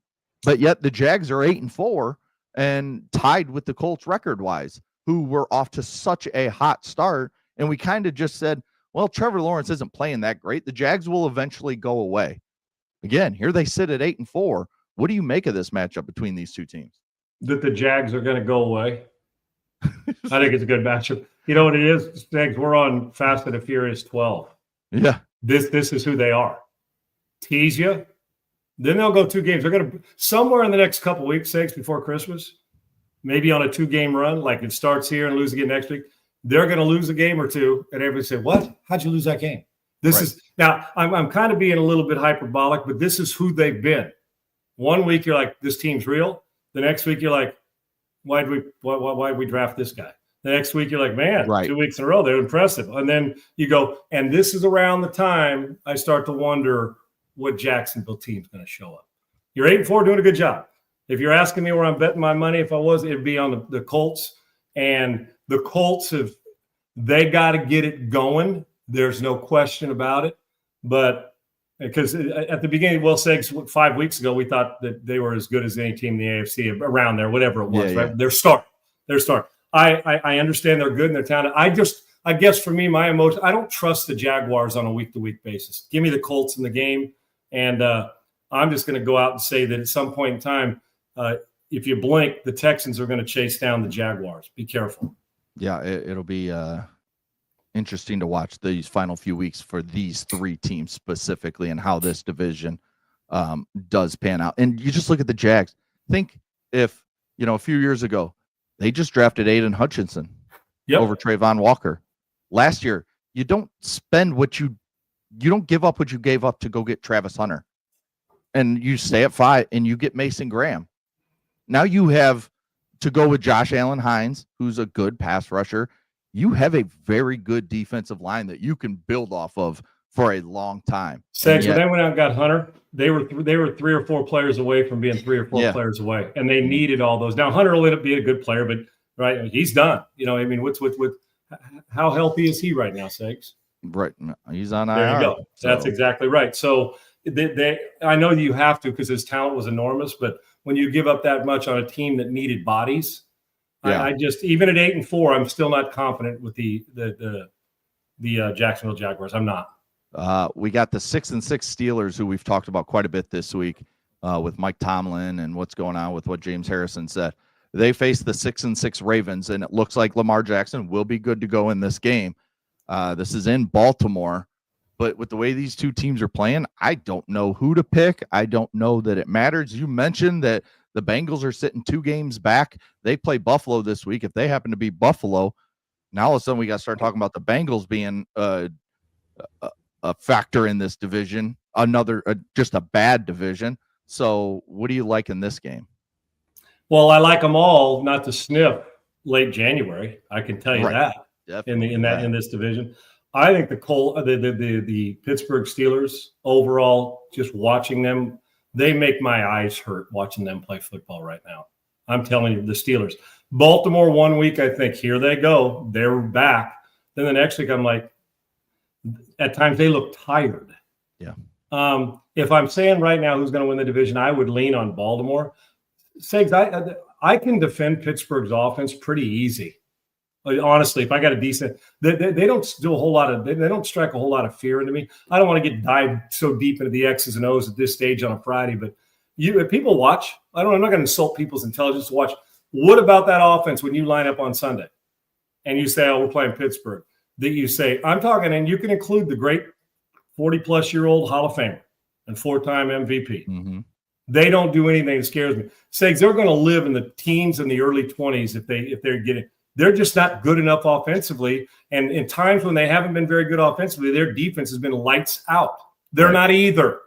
but yet the Jags are 8-4 and tied with the Colts record-wise, who were off to such a hot start. And we kind of just said, well, Trevor Lawrence isn't playing that great. The Jags will eventually go away. Again, here they sit at 8-4. What do you make of this matchup between these two teams? That the Jags are going to go away. I think it's a good matchup. You know what it is, Jags? We're on Fast and the Furious 12. Yeah. This is who they are. Tease you. Then they'll go 2 games. They're going to somewhere in the next couple weeks, Segs, before Christmas, maybe on a 2-game run, like it starts here and lose again next week. They're going to lose a game or two, and everybody say, "What? How'd you lose that game?" This is now. I'm kind of being a little bit hyperbolic, but this is who they've been. One week you're like, "This team's real." The next week you're like, "Why'd we draft this guy?" The next week you're like, "Man, 2 weeks in a row, they're impressive." And then you go, and this is around the time I start to wonder what Jacksonville team's going to show up. You're 8-4, doing a good job. If you're asking me where I'm betting my money, if I was, it'd be on the Colts. And the Colts they got to get it going. There's no question about it. But because at the beginning, well, Segs, 5 weeks ago, we thought that they were as good as any team in the AFC around there, whatever it was, right? They're start. I understand they're good and they're talented. I guess for me, my emotion, I don't trust the Jaguars on a week-to-week basis. Give me the Colts in the game. And I'm just going to go out and say that at some point in time, if you blink, the Texans are going to chase down the Jaguars. Be careful. Yeah, it'll be interesting to watch these final few weeks for these 3 teams specifically and how this division does pan out. And you just look at the Jags. Think if, a few years ago, they just drafted Aiden Hutchinson over Trayvon Walker. Last year, you don't spend you don't give up what you gave up to go get Travis Hunter. And you stay at 5 and you get Mason Graham. Now you have to go with Josh Allen Hines, who's a good pass rusher. You have a very good defensive line that you can build off of for a long time. When they went out and got Hunter, they were 3 or 4 players away from being 3 or 4 players away, and they needed all those. Now Hunter will end up being a good player, but he's done. What's how healthy is he right now, Segs? Right, he's on IR. There you go. That's exactly right. So I know you have to because his talent was enormous, but when you give up that much on a team that needed bodies, I just, even at 8-4, I'm still not confident with the Jacksonville Jaguars. I'm not. We got the 6-6 Steelers, who we've talked about quite a bit this week with Mike Tomlin and what's going on with what James Harrison said. They face the 6-6 Ravens, and it looks like Lamar Jackson will be good to go in this game. This is in Baltimore, but with the way these two teams are playing, I don't know who to pick. I don't know that it matters. You mentioned that the Bengals are sitting 2 games back. They play Buffalo this week. If they happen to be Buffalo, now all of a sudden we got to start talking about the Bengals being a factor in this division, just a bad division. So what do you like in this game? Well, I like them all not to sniff late January. I can tell you that. Definitely in this division. I think the Pittsburgh Steelers overall, just watching them, they make my eyes hurt watching them play football right now. I'm telling you, the Steelers. Baltimore 1 week, I think, here they go. They're back. Then the next week, I'm like, at times they look tired. Yeah. If I'm saying right now who's going to win the division, I would lean on Baltimore. Segs, I can defend Pittsburgh's offense pretty easy. Honestly, if I got a decent, they don't do a whole lot of, they don't strike a whole lot of fear into me. I don't want to dive so deep into the X's and O's at this stage on a Friday, but if people watch, I'm not going to insult people's intelligence. Watch. What about that offense when you line up on Sunday and you say, "Oh, we're playing Pittsburgh"? That you say, I'm talking, and you can include the great 40-plus-year-old Hall of Famer and 4-time MVP. Mm-hmm. They don't do anything that scares me. Segs, they're going to live in the teens and the early 20s if they're getting. They're just not good enough offensively. And in times when they haven't been very good offensively, their defense has been lights out. They're not either.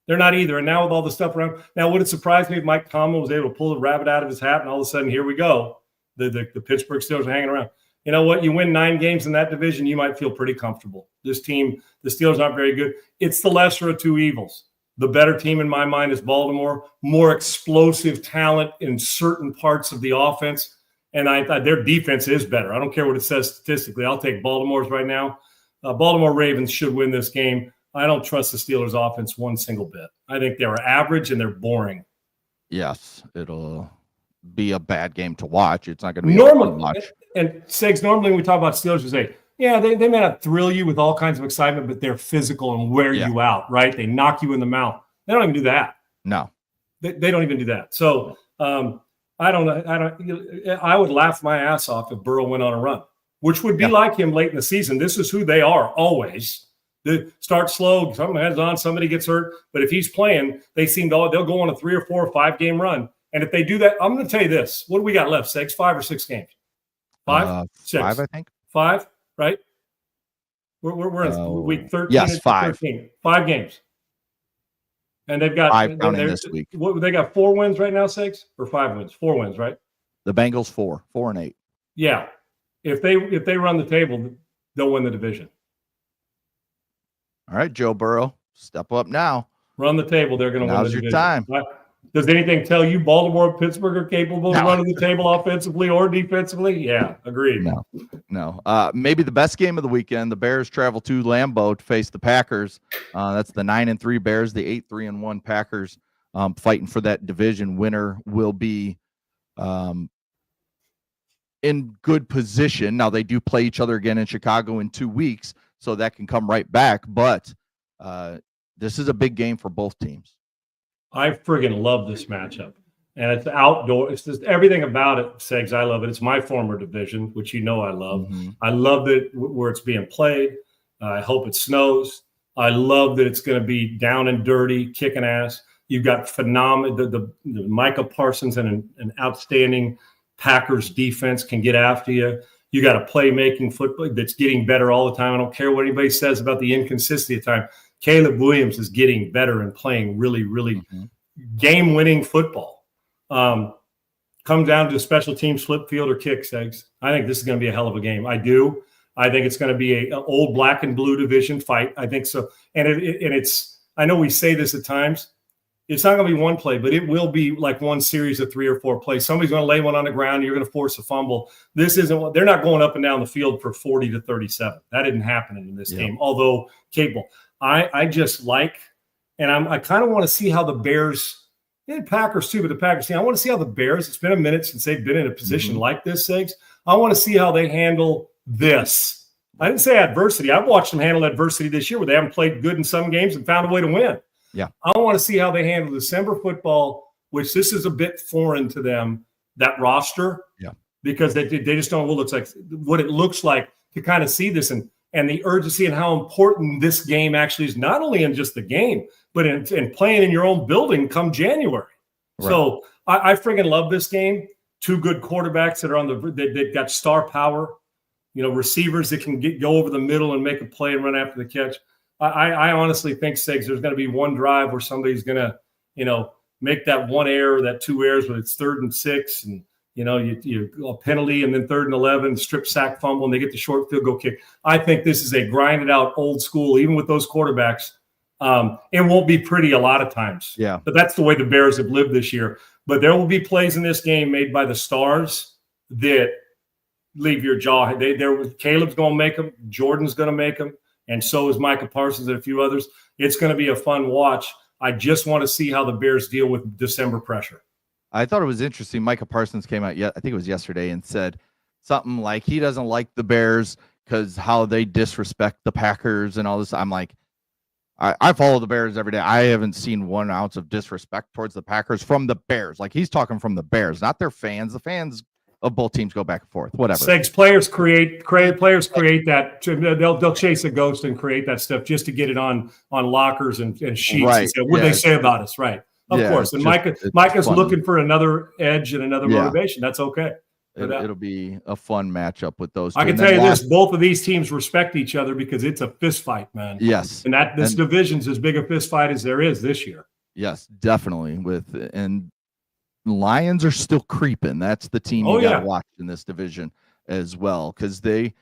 They're not either. And now with all the stuff around, now would it surprise me if Mike Tomlin was able to pull the rabbit out of his hat and all of a sudden, here we go. The Pittsburgh Steelers are hanging around. You know what? You win 9 games in that division, you might feel pretty comfortable. This team, the Steelers aren't very good. It's the lesser of 2 evils. The better team in my mind is Baltimore, more explosive talent in certain parts of the offense. And their defense is better. I don't care what it says statistically. I'll take Baltimore's right now. Baltimore Ravens should win this game. I don't trust the Steelers offense one single bit. I think they were average and they're boring. Yes, it'll be a bad game to watch. It's not going to be Normally, a fun watch. And Segs, normally when we talk about Steelers, we say, yeah, they may not thrill you with all kinds of excitement, but they're physical and wear you out, right? They knock you in the mouth. They don't even do that. No. They don't even do that. So I would laugh my ass off if Burrow went on a run, which would be like him late in the season. This is who they are always. They start slow, someone heads on, somebody gets hurt. But if he's playing, they'll go on a 3 or 4 or 5 game run. And if they do that, I'm going to tell you this. What do we got left, 6, 5 or 6 games? 5? 6. 5, I think. 5, right? We're in week 13. Yes, 5. 13. 5 games. And they've got 5 counting this week. They got 4 wins right now, 6 or 5 wins? 4 wins, right? The Bengals 4 and 8. Yeah. If they run the table, they'll win the division. All right, Joe Burrow, step up now. Run the table, they're going to win the division. Now's your time. Does anything tell you Baltimore, Pittsburgh are capable of running the table offensively or defensively? Yeah, agreed. No. Maybe the best game of the weekend. The Bears travel to Lambeau to face the Packers. That's the 9-3 Bears, the 8-3-1 Packers fighting for that division. Winner will be in good position. Now, they do play each other again in Chicago in 2 weeks, so that can come right back. But this is a big game for both teams. I friggin' love this matchup. And it's outdoor. It's just everything about it, Segs. I love it. It's my former division, which I love. Mm-hmm. I love that where it's being played. I hope it snows. I love that it's going to be down and dirty, kicking ass. You've got phenomenal. The Micah Parsons and an outstanding Packers defense can get after you. You got a playmaking football that's getting better all the time. I don't care what anybody says about the inconsistency of time. Caleb Williams is getting better and playing really, really game-winning football. Come down to special teams, flip field, or kicks, Eggs. I think this is going to be a hell of a game. I do. I think it's going to be an old black and blue division fight. I think so. And it's – I know we say this at times. It's not going to be one play, but it will be like one series of 3 or 4 plays. Somebody's going to lay one on the ground. You're going to force a fumble. This isn't – they're not going up and down the field for 40 to 37. That didn't happen in this game, although capable. I just like – and I kind of want to see how the Bears – and Packers too, but the Packers team, I want to see how the Bears – it's been a minute since they've been in a position like this, Segs. I want to see how they handle this. I didn't say adversity. I've watched them handle adversity this year where they haven't played good in some games and found a way to win. Yeah. I want to see how they handle December football, which this is a bit foreign to them, that roster. Yeah. Because they just don't know what it looks like to kind of see this and the urgency and how important this game actually is, not only in just the game, but in playing in your own building come January. Right. So I friggin' love this game. 2 good quarterbacks that are they've got star power, receivers that can go over the middle and make a play and run after the catch. I honestly think, Segs, there's going to be one drive where somebody's going to, make that 1 error, that 2 errors, but it's 3rd and 6, and you a penalty, and then 3rd and 11, strip sack fumble, and they get the short field goal kick. I think this is a grinded out old school, even with those quarterbacks. It won't be pretty a lot of times. Yeah. But that's the way the Bears have lived this year. But there will be plays in this game made by the stars that leave your jaw. Caleb's going to make them. Jordan's going to make them. And so is Micah Parsons and a few others. It's going to be a fun watch. I just want to see how the Bears deal with December pressure. I thought it was interesting. Micah Parsons came out, I think it was yesterday, and said something like he doesn't like the Bears because how they disrespect the Packers and all this. I'm like, I follow the Bears every day. I haven't seen 1 ounce of disrespect towards the Packers from the Bears. Like, he's talking from the Bears, not their fans. The fans of both teams go back and forth, whatever. Segs, players create that. They'll chase a ghost and create that stuff just to get it on lockers and sheets. Right. And say, what do they say about us? Right. Of course. And Micah's funny. Looking for another edge and another motivation. That's okay. It'll be a fun matchup with those two. I can tell you this: both of these teams respect each other because it's a fist fight, man. Yes, and this division's as big a fist fight as there is this year. Yes, definitely. And Lions are still creeping. That's the team you got to watch in this division as well, because they,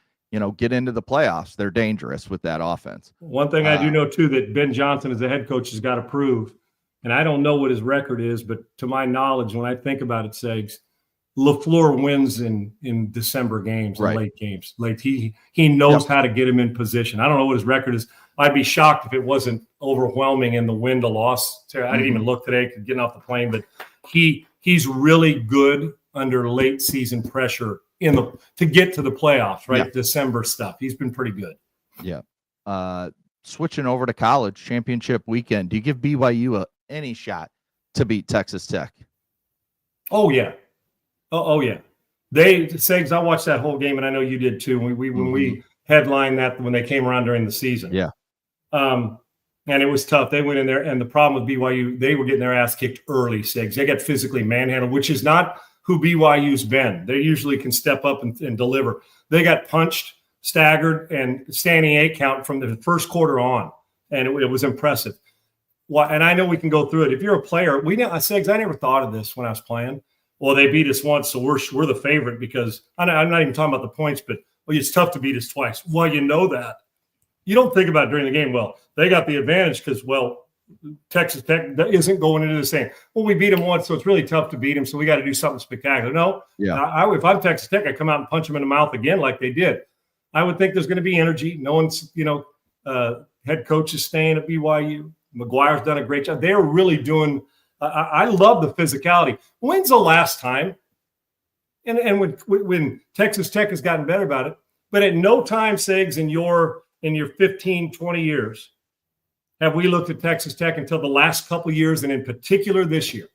get into the playoffs. They're dangerous with that offense. One thing I do know too, that Ben Johnson as the head coach has got to prove, and I don't know what his record is, but to my knowledge, when I think about it, Segs, LaFleur wins in December games, and late games. He knows how to get him in position. I don't know what his record is. I'd be shocked if it wasn't overwhelming in the win to loss. I didn't even look today, getting off the plane, but he's really good under late season pressure to get to the playoffs, right? Yeah. December stuff. He's been pretty good. Yeah. Switching over to college championship weekend, do you give BYU any shot to beat Texas Tech? Oh yeah. Oh yeah. Segs, I watched that whole game, and I know you did too. When we headlined that when they came around during the season. Yeah. And it was tough. They went in there, and the problem with BYU, they were getting their ass kicked early, Segs. They got physically manhandled, which is not who BYU's been. They usually can step up and deliver. They got punched, staggered, and standing 8 count from the first quarter on, and it was impressive. And I know we can go through it. If you're a player, Segs, I never thought of this when I was playing. Well, they beat us once, so we're the favorite because I'm not even talking about the points, but it's tough to beat us twice. Well, you know that. You don't think about it during the game. Well, they got the advantage because, Texas Tech isn't going into the same. Well, we beat them once, so it's really tough to beat them, so we got to do something spectacular. No, if I'm Texas Tech, I come out and punch them in the mouth again like they did. I would think there's going to be energy. No one's, head coach is staying at BYU. McGuire's done a great job. They're really doing I love the physicality. When's the last time? And when Texas Tech has gotten better about it, but at no time, Segs, in your 15, 20 years, have we looked at Texas Tech until the last couple of years, and in particular this year,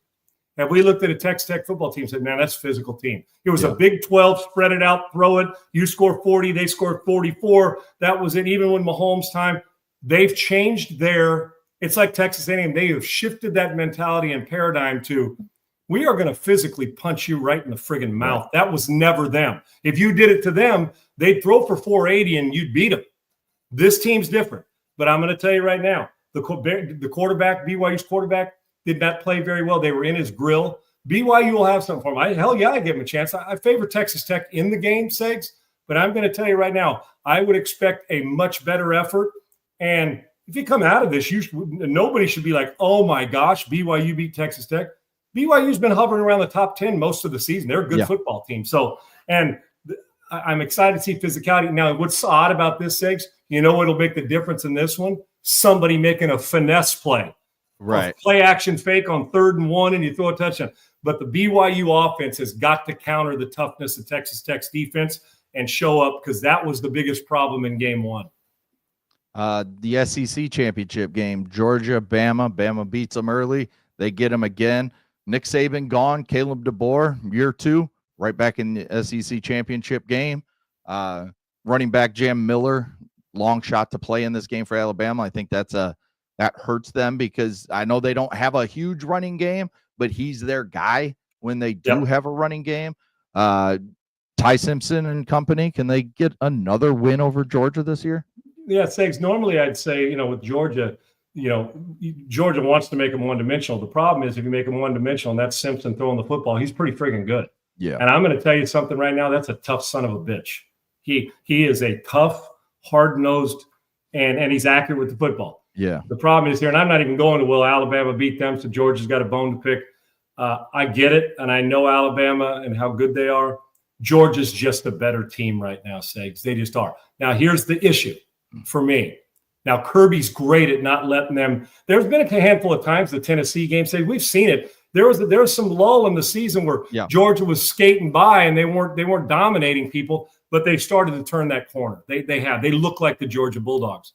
have we looked at a Texas Tech football team and said, man, that's a physical team. It was a Big 12, spread it out, throw it. You score 40, they scored 44. That was it. Even when Mahomes' time, they've changed it's like Texas A&M. They have shifted that mentality and paradigm to, we are going to physically punch you right in the friggin' mouth. That was never them. If you did it to them, they'd throw for 480 and you'd beat them. This team's different. But I'm going to tell you right now, the quarterback, BYU's quarterback, did not play very well. They were in his grill. BYU will have something for him. I give him a chance. I favor Texas Tech in the game, Segs. But I'm going to tell you right now, I would expect a much better effort. And if you come out of this, nobody should be like, oh, my gosh, BYU beat Texas Tech. BYU's been hovering around the top 10 most of the season. They're a good football team. So, and I'm excited to see physicality. Now, what's odd about this, Segs, what'll make the difference in this one? Somebody making a finesse play. Right. Play action fake on 3rd and 1, and you throw a touchdown. But the BYU offense has got to counter the toughness of Texas Tech's defense and show up, because that was the biggest problem in game 1. The SEC championship game, Georgia, Bama. Bama beats them early. They get them again. Nick Saban gone. Caleb DeBoer, year 2, right back in the SEC championship game. Running back Jam Miller, long shot to play in this game for Alabama. I think that hurts them, because I know they don't have a huge running game, but he's their guy when they do have a running game. Ty Simpson and company, can they get another win over Georgia this year? Yeah, Segs, normally I'd say, with Georgia, Georgia wants to make them one-dimensional. The problem is if you make them one-dimensional and that's Simpson throwing the football, he's pretty friggin' good. Yeah. And I'm going to tell you something right now. That's a tough son of a bitch. He is a tough, hard-nosed, and he's accurate with the football. Yeah. The problem is here, and I'm not even going to, will Alabama beat them, so Georgia's got a bone to pick. I get it, and I know Alabama and how good they are. Georgia's just a better team right now, Segs. They just are. Now, here's the issue for me. Now, Kirby's great at not letting them. There's been a handful of times the Tennessee game, say we've seen it. There was some lull in the season where Georgia was skating by and they weren't dominating people, but they started to turn that corner. They look like the Georgia Bulldogs.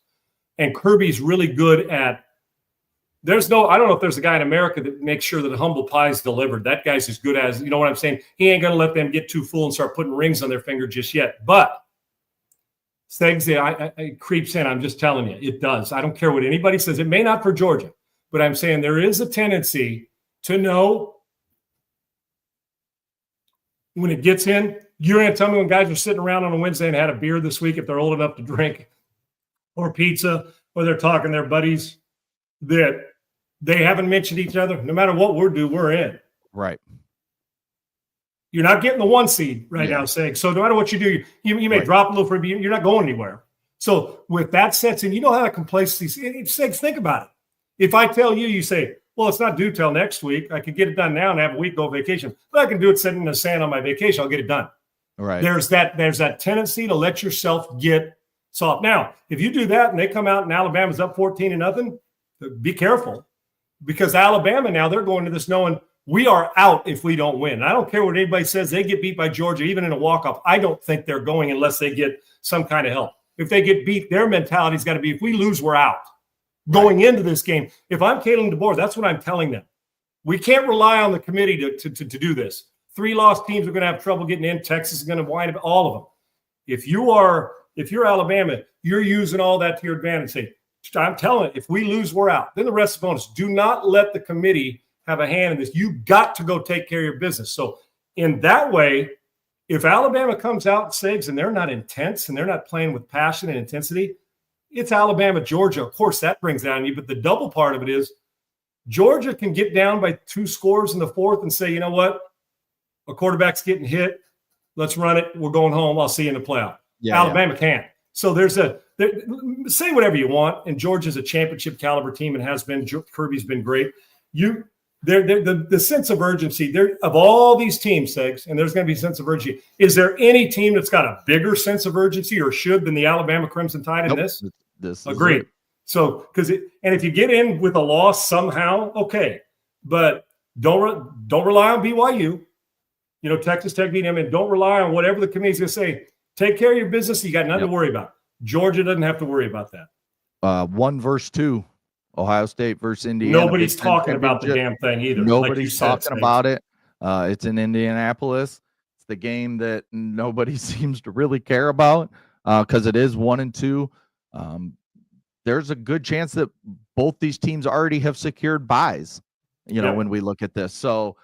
And Kirby's really good at. I don't know if there's a guy in America that makes sure that the humble pie is delivered. That guy's as good as, you know what I'm saying? He ain't going to let them get too full and start putting rings on their finger just yet. But Segs, it creeps in. I'm just telling you, it does. I don't care what anybody says. It may not for Georgia, but I'm saying there is a tendency to know when it gets in. You're going to tell me when guys are sitting around on a Wednesday and had a beer this week, if they're old enough to drink, or pizza, or they're talking to their buddies, that they haven't mentioned each other. No matter what we're in. Right. You're not getting the 1 seed right now, Segs. So no matter what you do, you may drop a little for you're not going anywhere. So with that sets in, you know how that complacency. Segs, think about it. If I tell you, you say, well, it's not due till next week. I could get it done now and have a week go vacation. But I can do it sitting in the sand on my vacation. I'll get it done. Right. There's that tendency to let yourself get soft. Now, if you do that and they come out and Alabama's up 14-0, be careful, because Alabama now, they're going to this knowing we are out if we don't win. I don't care what anybody says. They get beat by Georgia, even in a walk-off. I don't think they're going unless they get some kind of help. If they get beat, their mentality's got to be, if we lose, we're out. Going into this game, if I'm Kalen DeBoer, that's what I'm telling them. We can't rely on the committee to do this. 3 lost teams are going to have trouble getting in. Texas is going to wind up, all of them. If you're Alabama, you're using all that to your advantage. Say, I'm telling you, if we lose, we're out. Then the rest of the bonus. Do not let the committee have a hand in this. You got to go take care of your business. So in that way, if Alabama comes out and saves and they're not intense and they're not playing with passion and intensity, it's Alabama, Georgia. Of course, that brings down you. But the double part of it is Georgia can get down by 2 scores in the 4th and say, you know what? A quarterback's getting hit. Let's run it. We're going home. I'll see you in the playoff. Alabama can't. So say whatever you want. And Georgia's a championship caliber team and has been. Kirby's been great. The sense of urgency there of all these teams, Segs, and there's going to be a sense of urgency. Is there any team that's got a bigger sense of urgency or should than the Alabama Crimson Tide in this? This agreed. So and if you get in with a loss somehow, okay, but don't rely on BYU. You know, Texas Tech beat them, and don't rely on whatever the committee's going to say. Take care of your business. You got nothing to worry about. Georgia doesn't have to worry about that. 1 versus 2, Ohio State versus Indiana. Nobody's talking about the damn thing either. Nobody's talking about it. It's in Indianapolis. It's the game that nobody seems to really care about because it is 1 and 2. There's a good chance that both these teams already have secured buys, when we look at this. So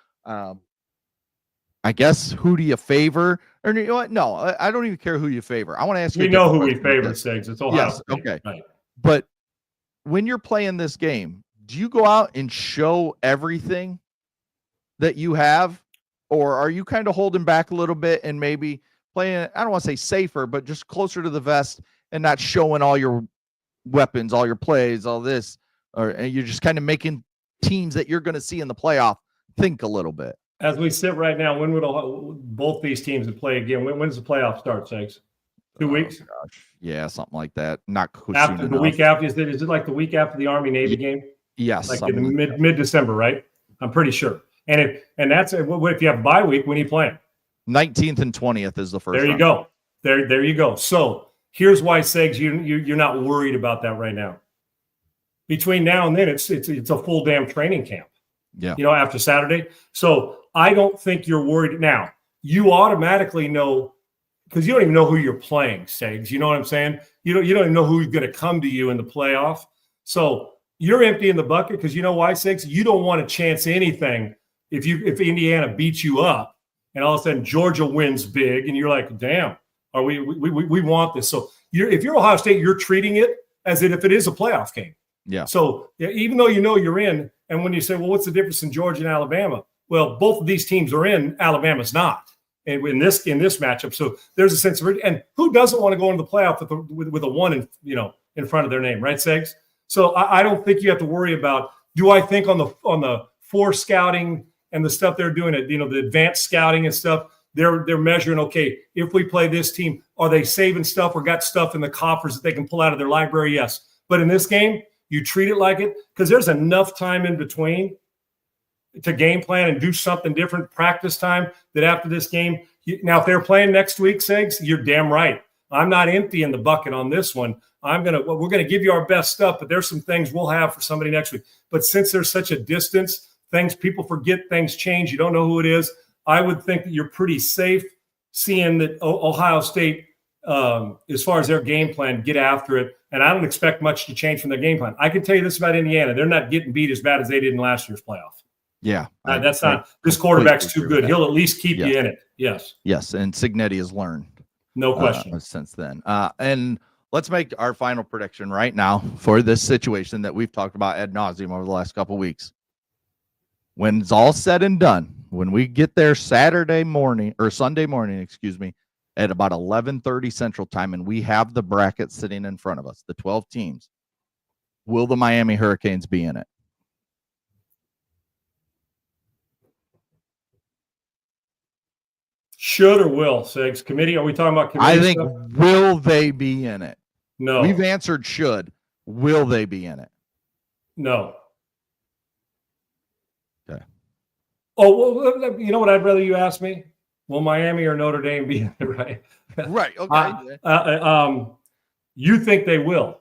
I guess who do you favor? Or you know what? No, I don't even care who you favor. I want to ask you. We know who we favor, Segs. It's Ohio State. Okay. Right. But when you're playing this game, do you go out and show everything that you have? Or are you kind of holding back a little bit and maybe playing, I don't want to say safer, but just closer to the vest and not showing all your weapons, all your plays, all this, and you're just kind of making teams that you're going to see in the playoff think a little bit? As we sit right now, when would both these teams play again? When does the playoff start, Segs? 2 weeks? Gosh. Yeah, something like that. Not after the week after. Is it like the week after the Army-Navy game? Yes. Like in the mid-December, right? I'm pretty sure. And that's what if you have a bye week, when are you playing? 19th and 20th is the first. There you go. There you go. So here's why, Segs, you're not worried about that right now. Between now and then, it's a full damn training camp. Yeah. After Saturday. So I don't think you're worried. Now, you automatically know, because you don't even know who you're playing, Segs. You know what I'm saying? You don't even know who's going to come to you in the playoff. So you're empty in the bucket because you know why, Segs? You don't want to chance anything if Indiana beats you up and all of a sudden Georgia wins big and you're like, damn, we want this. So if you're Ohio State, you're treating it as if it is a playoff game. Yeah. So even though you're in, and when you say, well, what's the difference in Georgia and Alabama? Well, both of these teams are in. Alabama's not, and in this matchup. So there's a sense of, and who doesn't want to go into the playoff with a 1 in front of their name, right, Segs? So I don't think you have to worry about. Do I think on the force scouting and the stuff they're doing, the advanced scouting and stuff, they're measuring, okay, if we play this team, are they saving stuff or got stuff in the coffers that they can pull out of their library? Yes. But in this game, you treat it like it because there's enough time in between to game plan and do something different, practice time, that after this game, now if they're playing next week, Segs, you're damn right. I'm not empty in the bucket on this one. We're going to give you our best stuff, but there's some things we'll have for somebody next week. But since there's such a distance, people forget, things change. You don't know who it is. I would think that you're pretty safe seeing that Ohio State, as far as their game plan, get after it. And I don't expect much to change from their game plan. I can tell you this about Indiana. They're not getting beat as bad as they did in last year's playoff. Yeah. This quarterback's too good. He'll at least keep you in it. Yes. Yes. And Cignetti has learned. No question. Since then. And let's make our final prediction right now for this situation that we've talked about ad nauseum over the last couple of weeks. When it's all said and done, when we get there Sunday morning, at about 11:30 Central Time, and we have the bracket sitting in front of us, the 12 teams, will the Miami Hurricanes be in it? Should or will, Segs? Committee? Are we talking about committee? I think, will they be in it? No. We've answered should. Will they be in it? No. Okay. Oh, well, you know what I'd rather you ask me? Will Miami or Notre Dame be in it, right? Right. Okay. You think they will?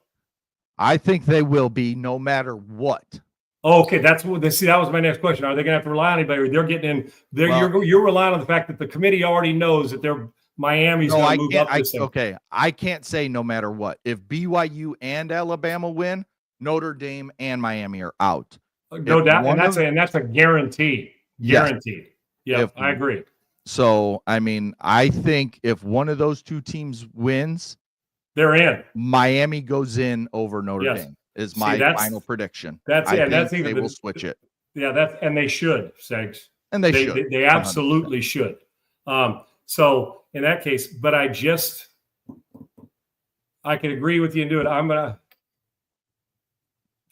I think they will be no matter what. Oh, okay, that's what. See, that was my next question. Are they going to have to rely on anybody? Or they're getting in. You're relying on the fact that the committee already knows that Miami's going to move up this thing. Okay, I can't say no matter what. If BYU and Alabama win, Notre Dame and Miami are out. No doubt, and that's a guarantee. Guaranteed. Yes. Yeah, I agree. So, I mean, I think if one of those two teams wins, they're in. Miami goes in over Notre Dame. Is my final prediction. That's it. That's even they will switch it. Yeah, and they should, Segs. And they should. They absolutely 100%. Should. So in that case, but I can agree with you and do it. I'm gonna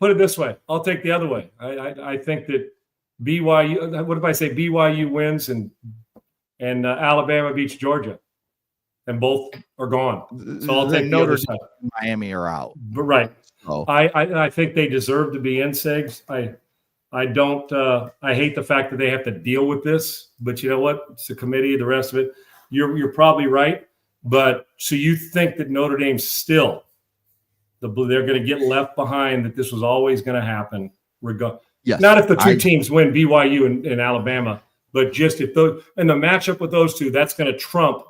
put it this way. I'll take the other way. I think that BYU. What if I say BYU wins and Alabama beats Georgia, and both are gone? So I'll take Notre Dame. Miami are out. But right. Oh. I think they deserve to be in, Segs. I don't I hate the fact that they have to deal with this, but you know what? It's the committee, the rest of it. You're probably right. But so you think that Notre Dame's still they're going to get left behind, that this was always going to happen. Yes, not if the two teams win, BYU and Alabama, but just if those and the matchup with those two, that's going to trump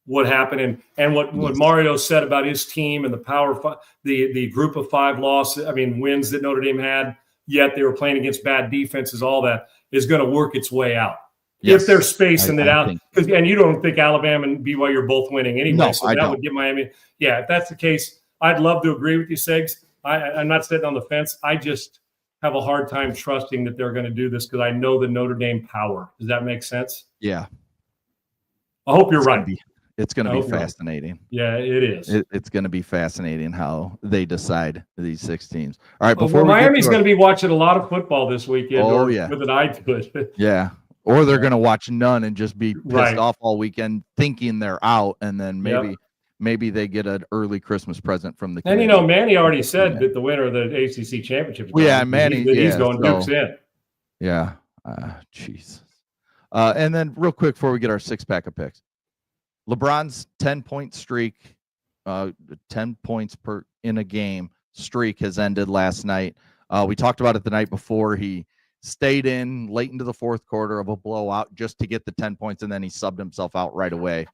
what happened and what Mario said about his team and the the group of 5 losses, wins that Notre Dame had, yet they were playing against bad defenses, all that is going to work its way out. Yes, if they're spacing it out. And you don't think Alabama and BYU are both winning anyway, so that would give Miami. Yeah, if that's the case, I'd love to agree with you, Segs. I'm not sitting on the fence. I just have a hard time trusting that they're going to do this because I know the Notre Dame power. Does that make sense? Yeah. I hope you're right. It's going to be fascinating. Yeah, it is. It's going to be fascinating how they decide these 6 teams. All right, before Miami's going to be watching a lot of football this weekend. Oh, yeah. With an eye to it. Yeah. Or they're going to watch none and just be pissed off all weekend thinking they're out, and then maybe they get an early Christmas present from the kids. And, Manny already said that the winner of the ACC championship is Manny. He's going Duke's in. Yeah. Jeez. And then real quick before we get our 6-pack of picks. LeBron's 10-point streak, 10 points in a game streak has ended last night. We talked about it the night before. He stayed in late into the 4th quarter of a blowout just to get the 10 points, and then he subbed himself out right away.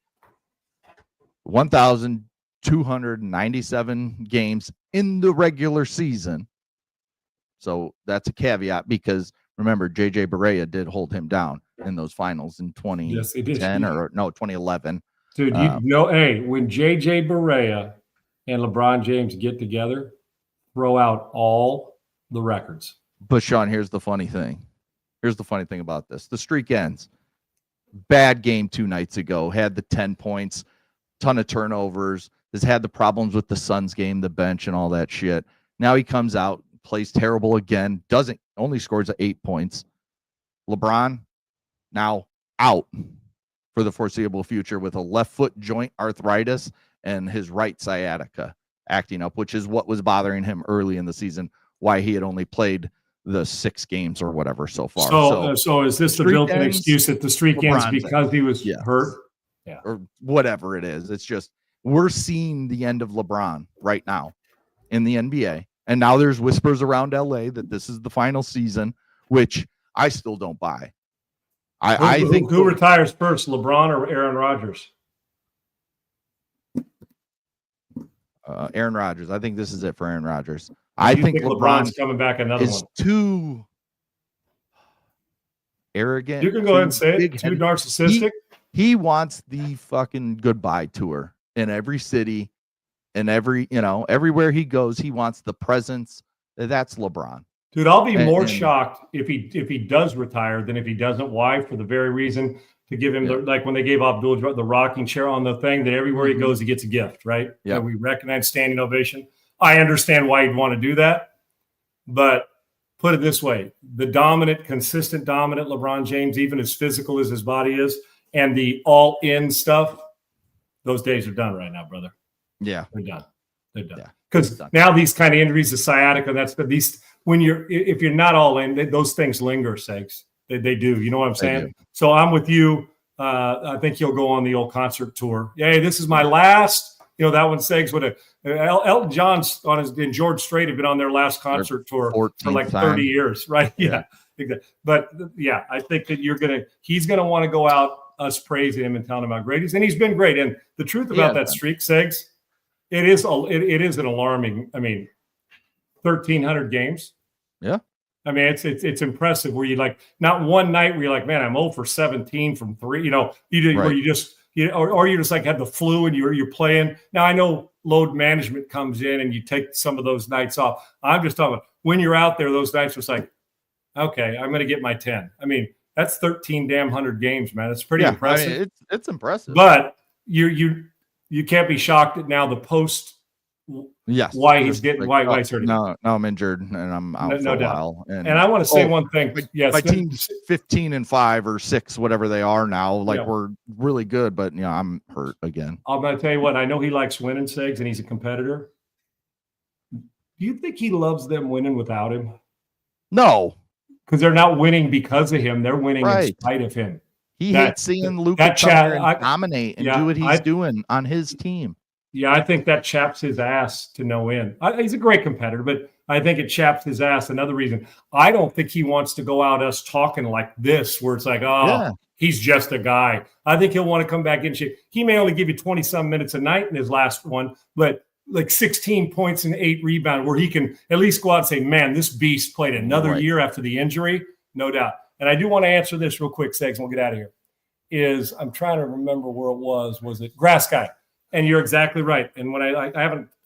1,297 games in the regular season. So that's a caveat because, remember, J.J. Barea did hold him down in those finals in 2011. Dude, when J.J. Barea and LeBron James get together, throw out all the records. But, Sean, here's the funny thing. Here's the funny thing about this. The streak ends. Bad game 2 nights ago. Had the 10 points, ton of turnovers. Has had the problems with the Suns game, the bench, and all that shit. Now he comes out, plays terrible again, only scores 8 points. LeBron now out for the foreseeable future with a left foot joint arthritis and his right sciatica acting up, which is what was bothering him early in the season, why he had only played the 6 games or whatever so far. So is this the built-in excuse that the streak ends because he was hurt? Yeah. Or whatever it is. It's just we're seeing the end of LeBron right now in the NBA. And now there's whispers around LA that this is the final season, which I still don't buy. I think who retires first, LeBron or Aaron Rodgers? Aaron Rodgers. I think this is it for Aaron Rodgers. I think LeBron's coming back another is one. Too arrogant. You can go ahead and say it. Too narcissistic. He wants the fucking goodbye tour in every city, and everywhere he goes, he wants the presence. That's LeBron. Dude, I'll be more shocked if he does retire than if he doesn't. Why? For the very reason to give him like when they gave Abdul the rocking chair on the thing that everywhere he goes he gets a gift, right? Yeah, we recognize standing ovation. I understand why he'd want to do that, but put it this way: the consistent dominant LeBron James, even as physical as his body is, and the all-in stuff, those days are done right now, brother. Yeah, they're done. They're done. Yeah, Because it's done. now these kind of injuries, the sciatica, that's the these when if you're not all in, those things linger, sakes. They do. You know what I'm saying? So I'm with you. I think he'll go on the old concert tour. Hey, this is my last. You know, that one Segs would have Elton John's on and George Strait have been on their last concert tour for like 30 years, right? Yeah. But yeah, I think that he's gonna want to go out us praising him and telling him how great he is. And he's been great. And the truth about that streak, Segs, it is an alarming, 1,300 games. Yeah. I mean, it's impressive where you like not one night where you're like, man, I'm 0 for 17 from 3, where you just, or you just like have the flu and you're playing. Now I know load management comes in and you take some of those nights off. I'm just talking about when you're out there, those nights it's like, okay, I'm going to get my 10. I mean, that's 13 damn 100 games, man. It's pretty impressive. I mean, it's impressive. But you can't be shocked at now the post. Yes. Why he's hurting. No, I'm injured and I'm out for a while. And I want to say one thing. My team's 15-5 or 6, whatever they are now. We're really good, but I'm hurt again. I'm going to tell you what. I know he likes winning, Segs, and he's a competitor. Do you think he loves them winning without him? No, because they're not winning because of him. They're winning in spite of him. He hates seeing Luka dominate and do what he's doing on his team. Yeah, I think that chaps his ass to no end. He's a great competitor, but I think it chaps his ass. Another reason, I don't think he wants to go out us talking like this, where it's like, he's just a guy. I think he'll want to come back in shape. He may only give you 20-some minutes a night in his last one, but like 16 points and 8 rebounds, where he can at least go out and say, man, this beast played another year after the injury, no doubt. And I do want to answer this real quick, Segs, and we'll get out of here. I'm trying to remember where it was. Was it Grass Guy? And you're exactly right. And when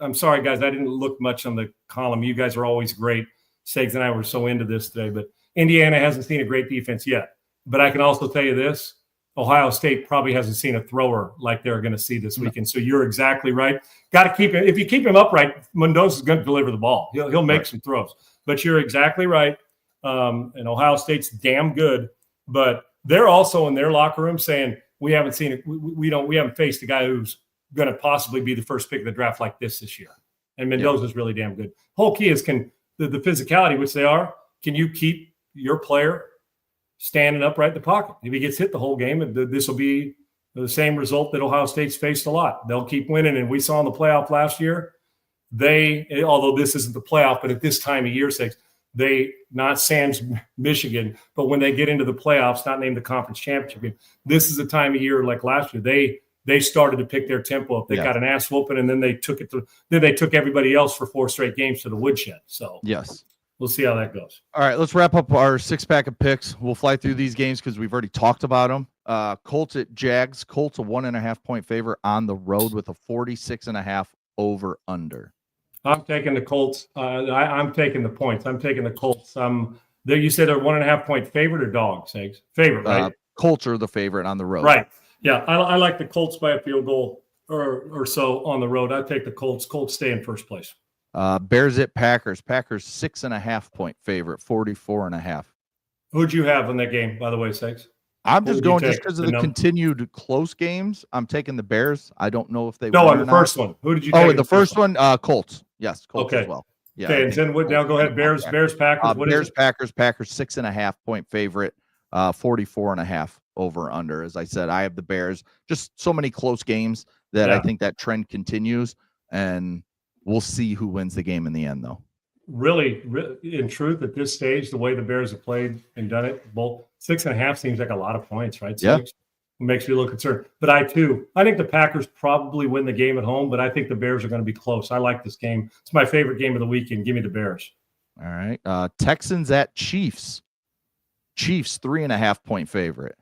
I'm sorry, guys, I didn't look much on the column. You guys are always great. Segs and I were so into this today, but Indiana hasn't seen a great defense yet. But I can also tell you this, Ohio State probably hasn't seen a thrower like they're going to see this weekend. So you're exactly right. Got to keep him. If you keep him upright, Mendoza's going to deliver the ball. He'll make some throws. But you're exactly right. And Ohio State's damn good. But they're also in their locker room saying, we haven't seen it. We haven't faced a guy who's going to possibly be the first pick of the draft like this year. And Mendoza's really damn good. Whole key is the physicality, which they are, can you keep your player standing upright in the pocket? If he gets hit the whole game, this will be the same result that Ohio State's faced a lot. They'll keep winning. And we saw in the playoff last year, although this isn't the playoff, but at this time of year, they, not sans Michigan, but when they get into the playoffs, not named the conference championship game, this is the time of year like last year. They started to pick their tempo up. They got an ass whooping, and then they took everybody else for 4 straight games to the woodshed. So we'll see how that goes. All right, let's wrap up our 6-pack of picks. We'll fly through these games because we've already talked about them. Colts at Jags. Colts a 1.5-point favorite on the road with a 46.5 over under. I'm taking the Colts. I'm taking the points. I'm taking the Colts. There you said they're 1.5-point favorite or dog, Segs? Favorite, right? Colts are the favorite on the road. Right. Yeah, I like the Colts by a field goal or so on the road. I take the Colts. Colts stay in first place. Bears at Packers. Packers 6.5-point favorite, 44.5. Who'd you have in that game, by the way, Segs? I'm just going just because of the continued close games. I'm taking the Bears. I don't know if they win in the first one. Who did you take? Oh, in the first one, Colts. Yes, Colts as well. Yeah. Okay, and then now go ahead. Bears, Packers. Bears, Packers, 6.5-point favorite, 44.5 over under. As I said, I have the Bears. Just so many close games that I think that trend continues, and we'll see who wins the game in the end, though. Really, in truth, at this stage, the way the Bears have played and done it, both 6.5 seems like a lot of points, right? Yeah. It makes me a little concerned. But I think the Packers probably win the game at home, but I think the Bears are going to be close. I like this game. It's my favorite game of the weekend. Give me the Bears. All right. Texans at Chiefs. Chiefs 3.5-point favorite.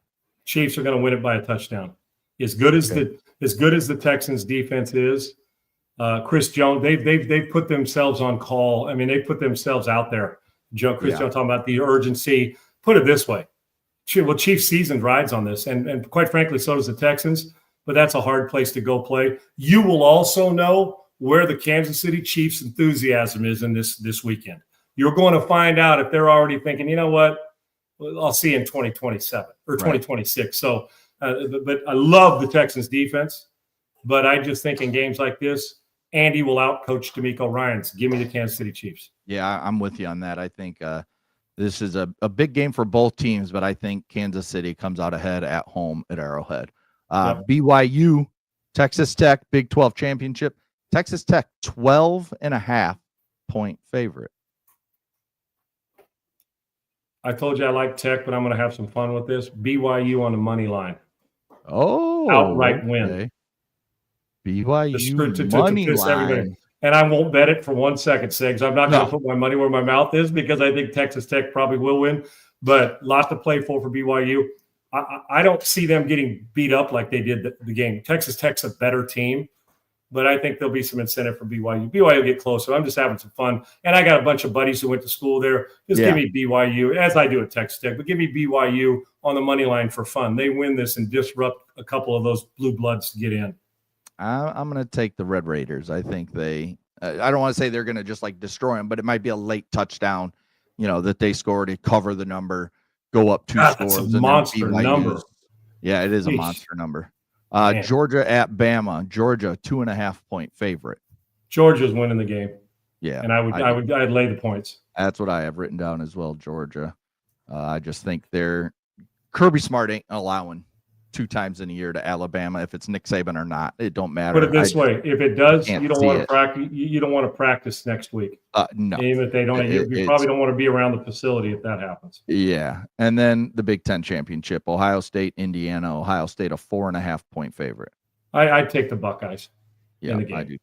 Chiefs are going to win it by a touchdown. As good as the Texans defense is, Chris Jones, they've put themselves on call. I mean, they put themselves out there. Chris Jones talking about the urgency. Put it this way. Well, Chiefs season rides on this, and quite frankly, so does the Texans, but that's a hard place to go play. You will also know where the Kansas City Chiefs enthusiasm is in this weekend. You're going to find out if they're already thinking, you know what, I'll see you in 2027 or 2026. So, but I love the Texans defense, but I just think in games like this, Andy will outcoach D'Amico Ryans. Give me the Kansas City Chiefs. Yeah, I'm with you on that. I think this is a big game for both teams, but I think Kansas City comes out ahead at home at Arrowhead. Yep. BYU, Texas Tech, Big 12 championship. Texas Tech, 12.5-point favorite. I told you I like Tech, but I'm going to have some fun with this. BYU on the money line. Oh, outright win. Okay. BYU to money piss everybody. line. And I won't bet it for 1 second, Siggs. I'm not going No. to put my money where my mouth is because I think Texas Tech probably will win. But a lot to play for BYU. I don't see them getting beat up like they did the game. Texas Tech's a better team, but I think there'll be some incentive for BYU. BYU will get closer. I'm just having some fun. And I got a bunch of buddies who went to school there. Just give me BYU, as I do at Texas Tech, but give me BYU on the money line for fun. They win this and disrupt a couple of those blue bloods to get in. I'm going to take the Red Raiders. I think they I don't want to say they're going to just like destroy them, but it might be a late touchdown, that they score to cover the number, go up 2 scores. That's a monster number. Yeah, it is a monster number. Georgia at Bama. Georgia, 2.5-point favorite. Georgia's winning the game. Yeah. And I'd lay the points. That's what I have written down as well, Georgia. I just think Kirby Smart ain't allowing 2 times in a year to Alabama. If it's Nick Saban or not, it don't matter. Put it this way: if it does, you don't want to practice. You don't want to practice next week. No, even if they don't, you probably don't want to be around the facility if that happens. Yeah, and then the Big Ten championship: Ohio State, Indiana. Ohio State, a 4.5-point favorite. I'd take the Buckeyes. Yeah, in the game.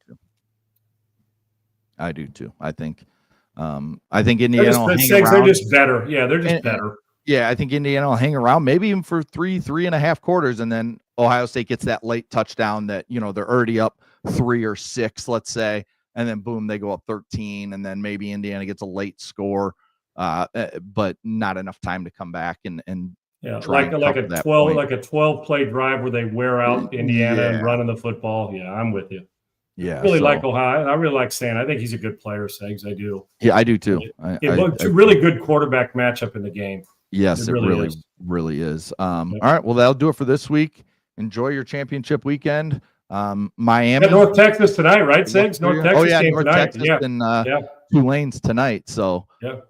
I do too. I think Indiana will hang around. They're just better. Yeah, they're just better. Yeah, I think Indiana will hang around, maybe even for 3.5 quarters, and then Ohio State gets that late touchdown that they're already up 3 or 6, let's say, and then boom, they go up 13, and then maybe Indiana gets a late score, but not enough time to come back and like a 12 play drive where they wear out Indiana and running the football. Yeah, I'm with you. Yeah, I really like Ohio. I really like Stan. I think he's a good player, Seggs. I do. Yeah, I do too. It's a really good quarterback matchup in the game. Yes, it really is. All right, well, that'll do it for this week. Enjoy your championship weekend. Miami. North Texas tonight, right, Seggs? North Texas game North tonight. Texas and Tulane's tonight, so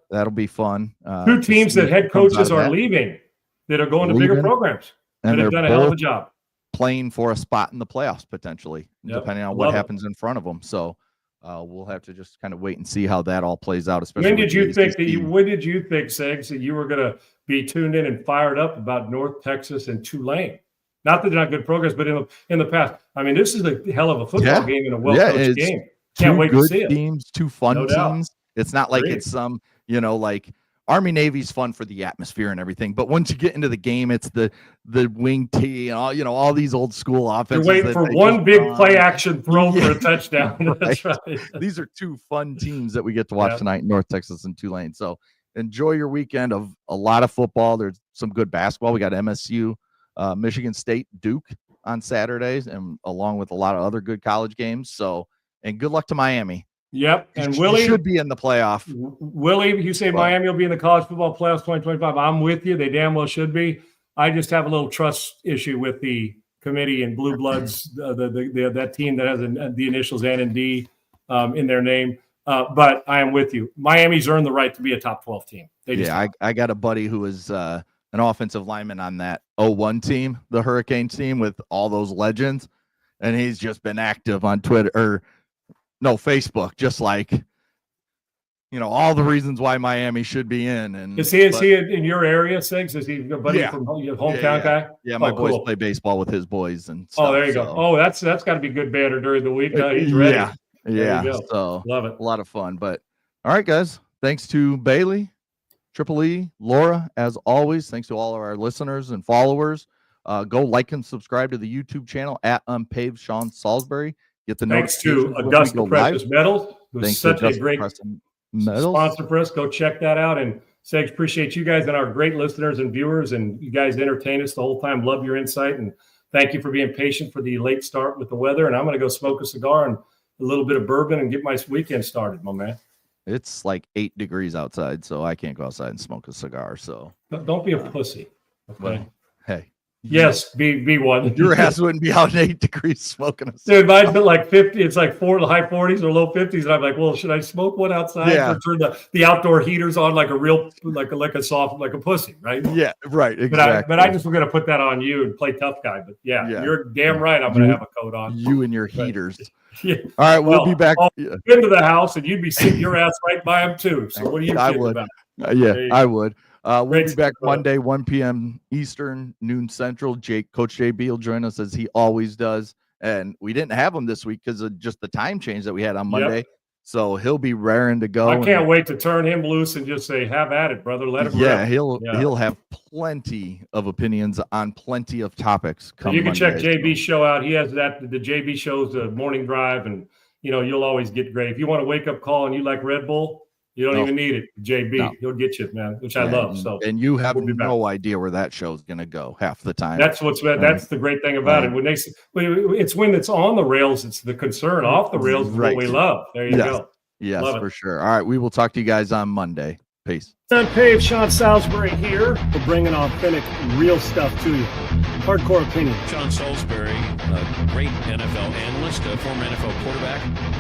that'll be fun. 2 teams that head coaches are leaving that are going to bigger programs and have done a hell of a job. Playing for a spot in the playoffs potentially, depending on what happens in front of them. So we'll have to just kind of wait and see how that all plays out. Especially when did you think, Seggs, that you were going to be tuned in and fired up about North Texas and Tulane? Not that they're not good programs, but in the past, I mean, this is a hell of a football game and a well-coached game. Can't wait to see it. 2 teams, 2 fun teams. It's not like it's some, like Army Navy's fun for the atmosphere and everything, but once you get into the game, it's the wing tee and all these old school offenses. You're waiting for one big play action throw for a touchdown. That's right. These are 2 fun teams that we get to watch tonight, North Texas and Tulane. So enjoy your weekend of a lot of football. There's some good basketball. We got MSU, Michigan State, Duke on Saturdays, and along with a lot of other good college games. So, and good luck to Miami. Yep. And Willie should be in the playoff. Willie, you say Miami will be in the college football playoffs 2025. I'm with you. They damn well should be. I just have a little trust issue with the committee and Blue Bloods, that team that has the initials N and D in their name. But I am with you. Miami's earned the right to be a top 12 team. I got a buddy who is an offensive lineman on that 01 team, the Hurricane team with all those legends. And he's just been active on Twitter Facebook, just like, all the reasons why Miami should be in. And is he in your area, Siggs? Is he a buddy from your hometown guy? Yeah, my boys play baseball with his boys and stuff. Oh, there you go. Oh, that's got to be good banter during the week. He's ready. Yeah. So love it. A lot of fun. But all right, guys. Thanks to Bailey, Triple E, Laura, as always. Thanks to all of our listeners and followers. Go like and subscribe to the YouTube channel at UNPAVED Sean Salisbury. Get the thanks to Augusta Precious Metals. It was such a great sponsor for us. Go check that out. And Seggs, appreciate you guys and our great listeners and viewers. And you guys entertain us the whole time. Love your insight. And thank you for being patient for the late start with the weather. And I'm going to go smoke a cigar and a little bit of bourbon and get my weekend started, my man. It's like 8 degrees outside, so I can't go outside and smoke a cigar. So don't be a pussy. Okay. Well, hey, Yes, be one. Your ass wouldn't be out in 8 degrees smoking a Dude, mine's been like 50. It's like the high 40s or low 50s, and I'm like, well, should I smoke one outside Yeah. or turn the outdoor heaters on like a real like a soft like a pussy, right? Yeah, right. Exactly. But I just was gonna put that on you and play tough guy. But yeah. You're damn right. I'm gonna have a coat on. You and your heaters. Yeah. All right, we'll be back. Into the house, and you'd be sitting your ass right by him too. So what are you kidding about? I would. We'll Great be back stuff, brother. Monday, 1 p.m. Eastern, noon Central. Coach JB will join us as he always does. And we didn't have him this week because of just the time change that we had on Monday. Yep. So he'll be raring to go. I can't wait to turn him loose and just say, "Have at it, brother. Let him." Yeah, rip." he'll have plenty of opinions on plenty of topics. You can check JB's show out. He has that. The JB show's the morning drive, and you'll always get great. If you want a wake up call and you like Red Bull, you don't even need it. JB, he'll get you, man, which I love. So, and you have no idea where that show's going to go half the time. That's the great thing about it. When it's on the rails, it's the concern. Off the rails is what we love. There you go. Yes, for sure. All right, we will talk to you guys on Monday. Peace. UNPAVED, Sean Salisbury here. We're bringing authentic, real stuff to you. Hardcore opinion. Sean Salisbury, a great NFL analyst, a former NFL quarterback.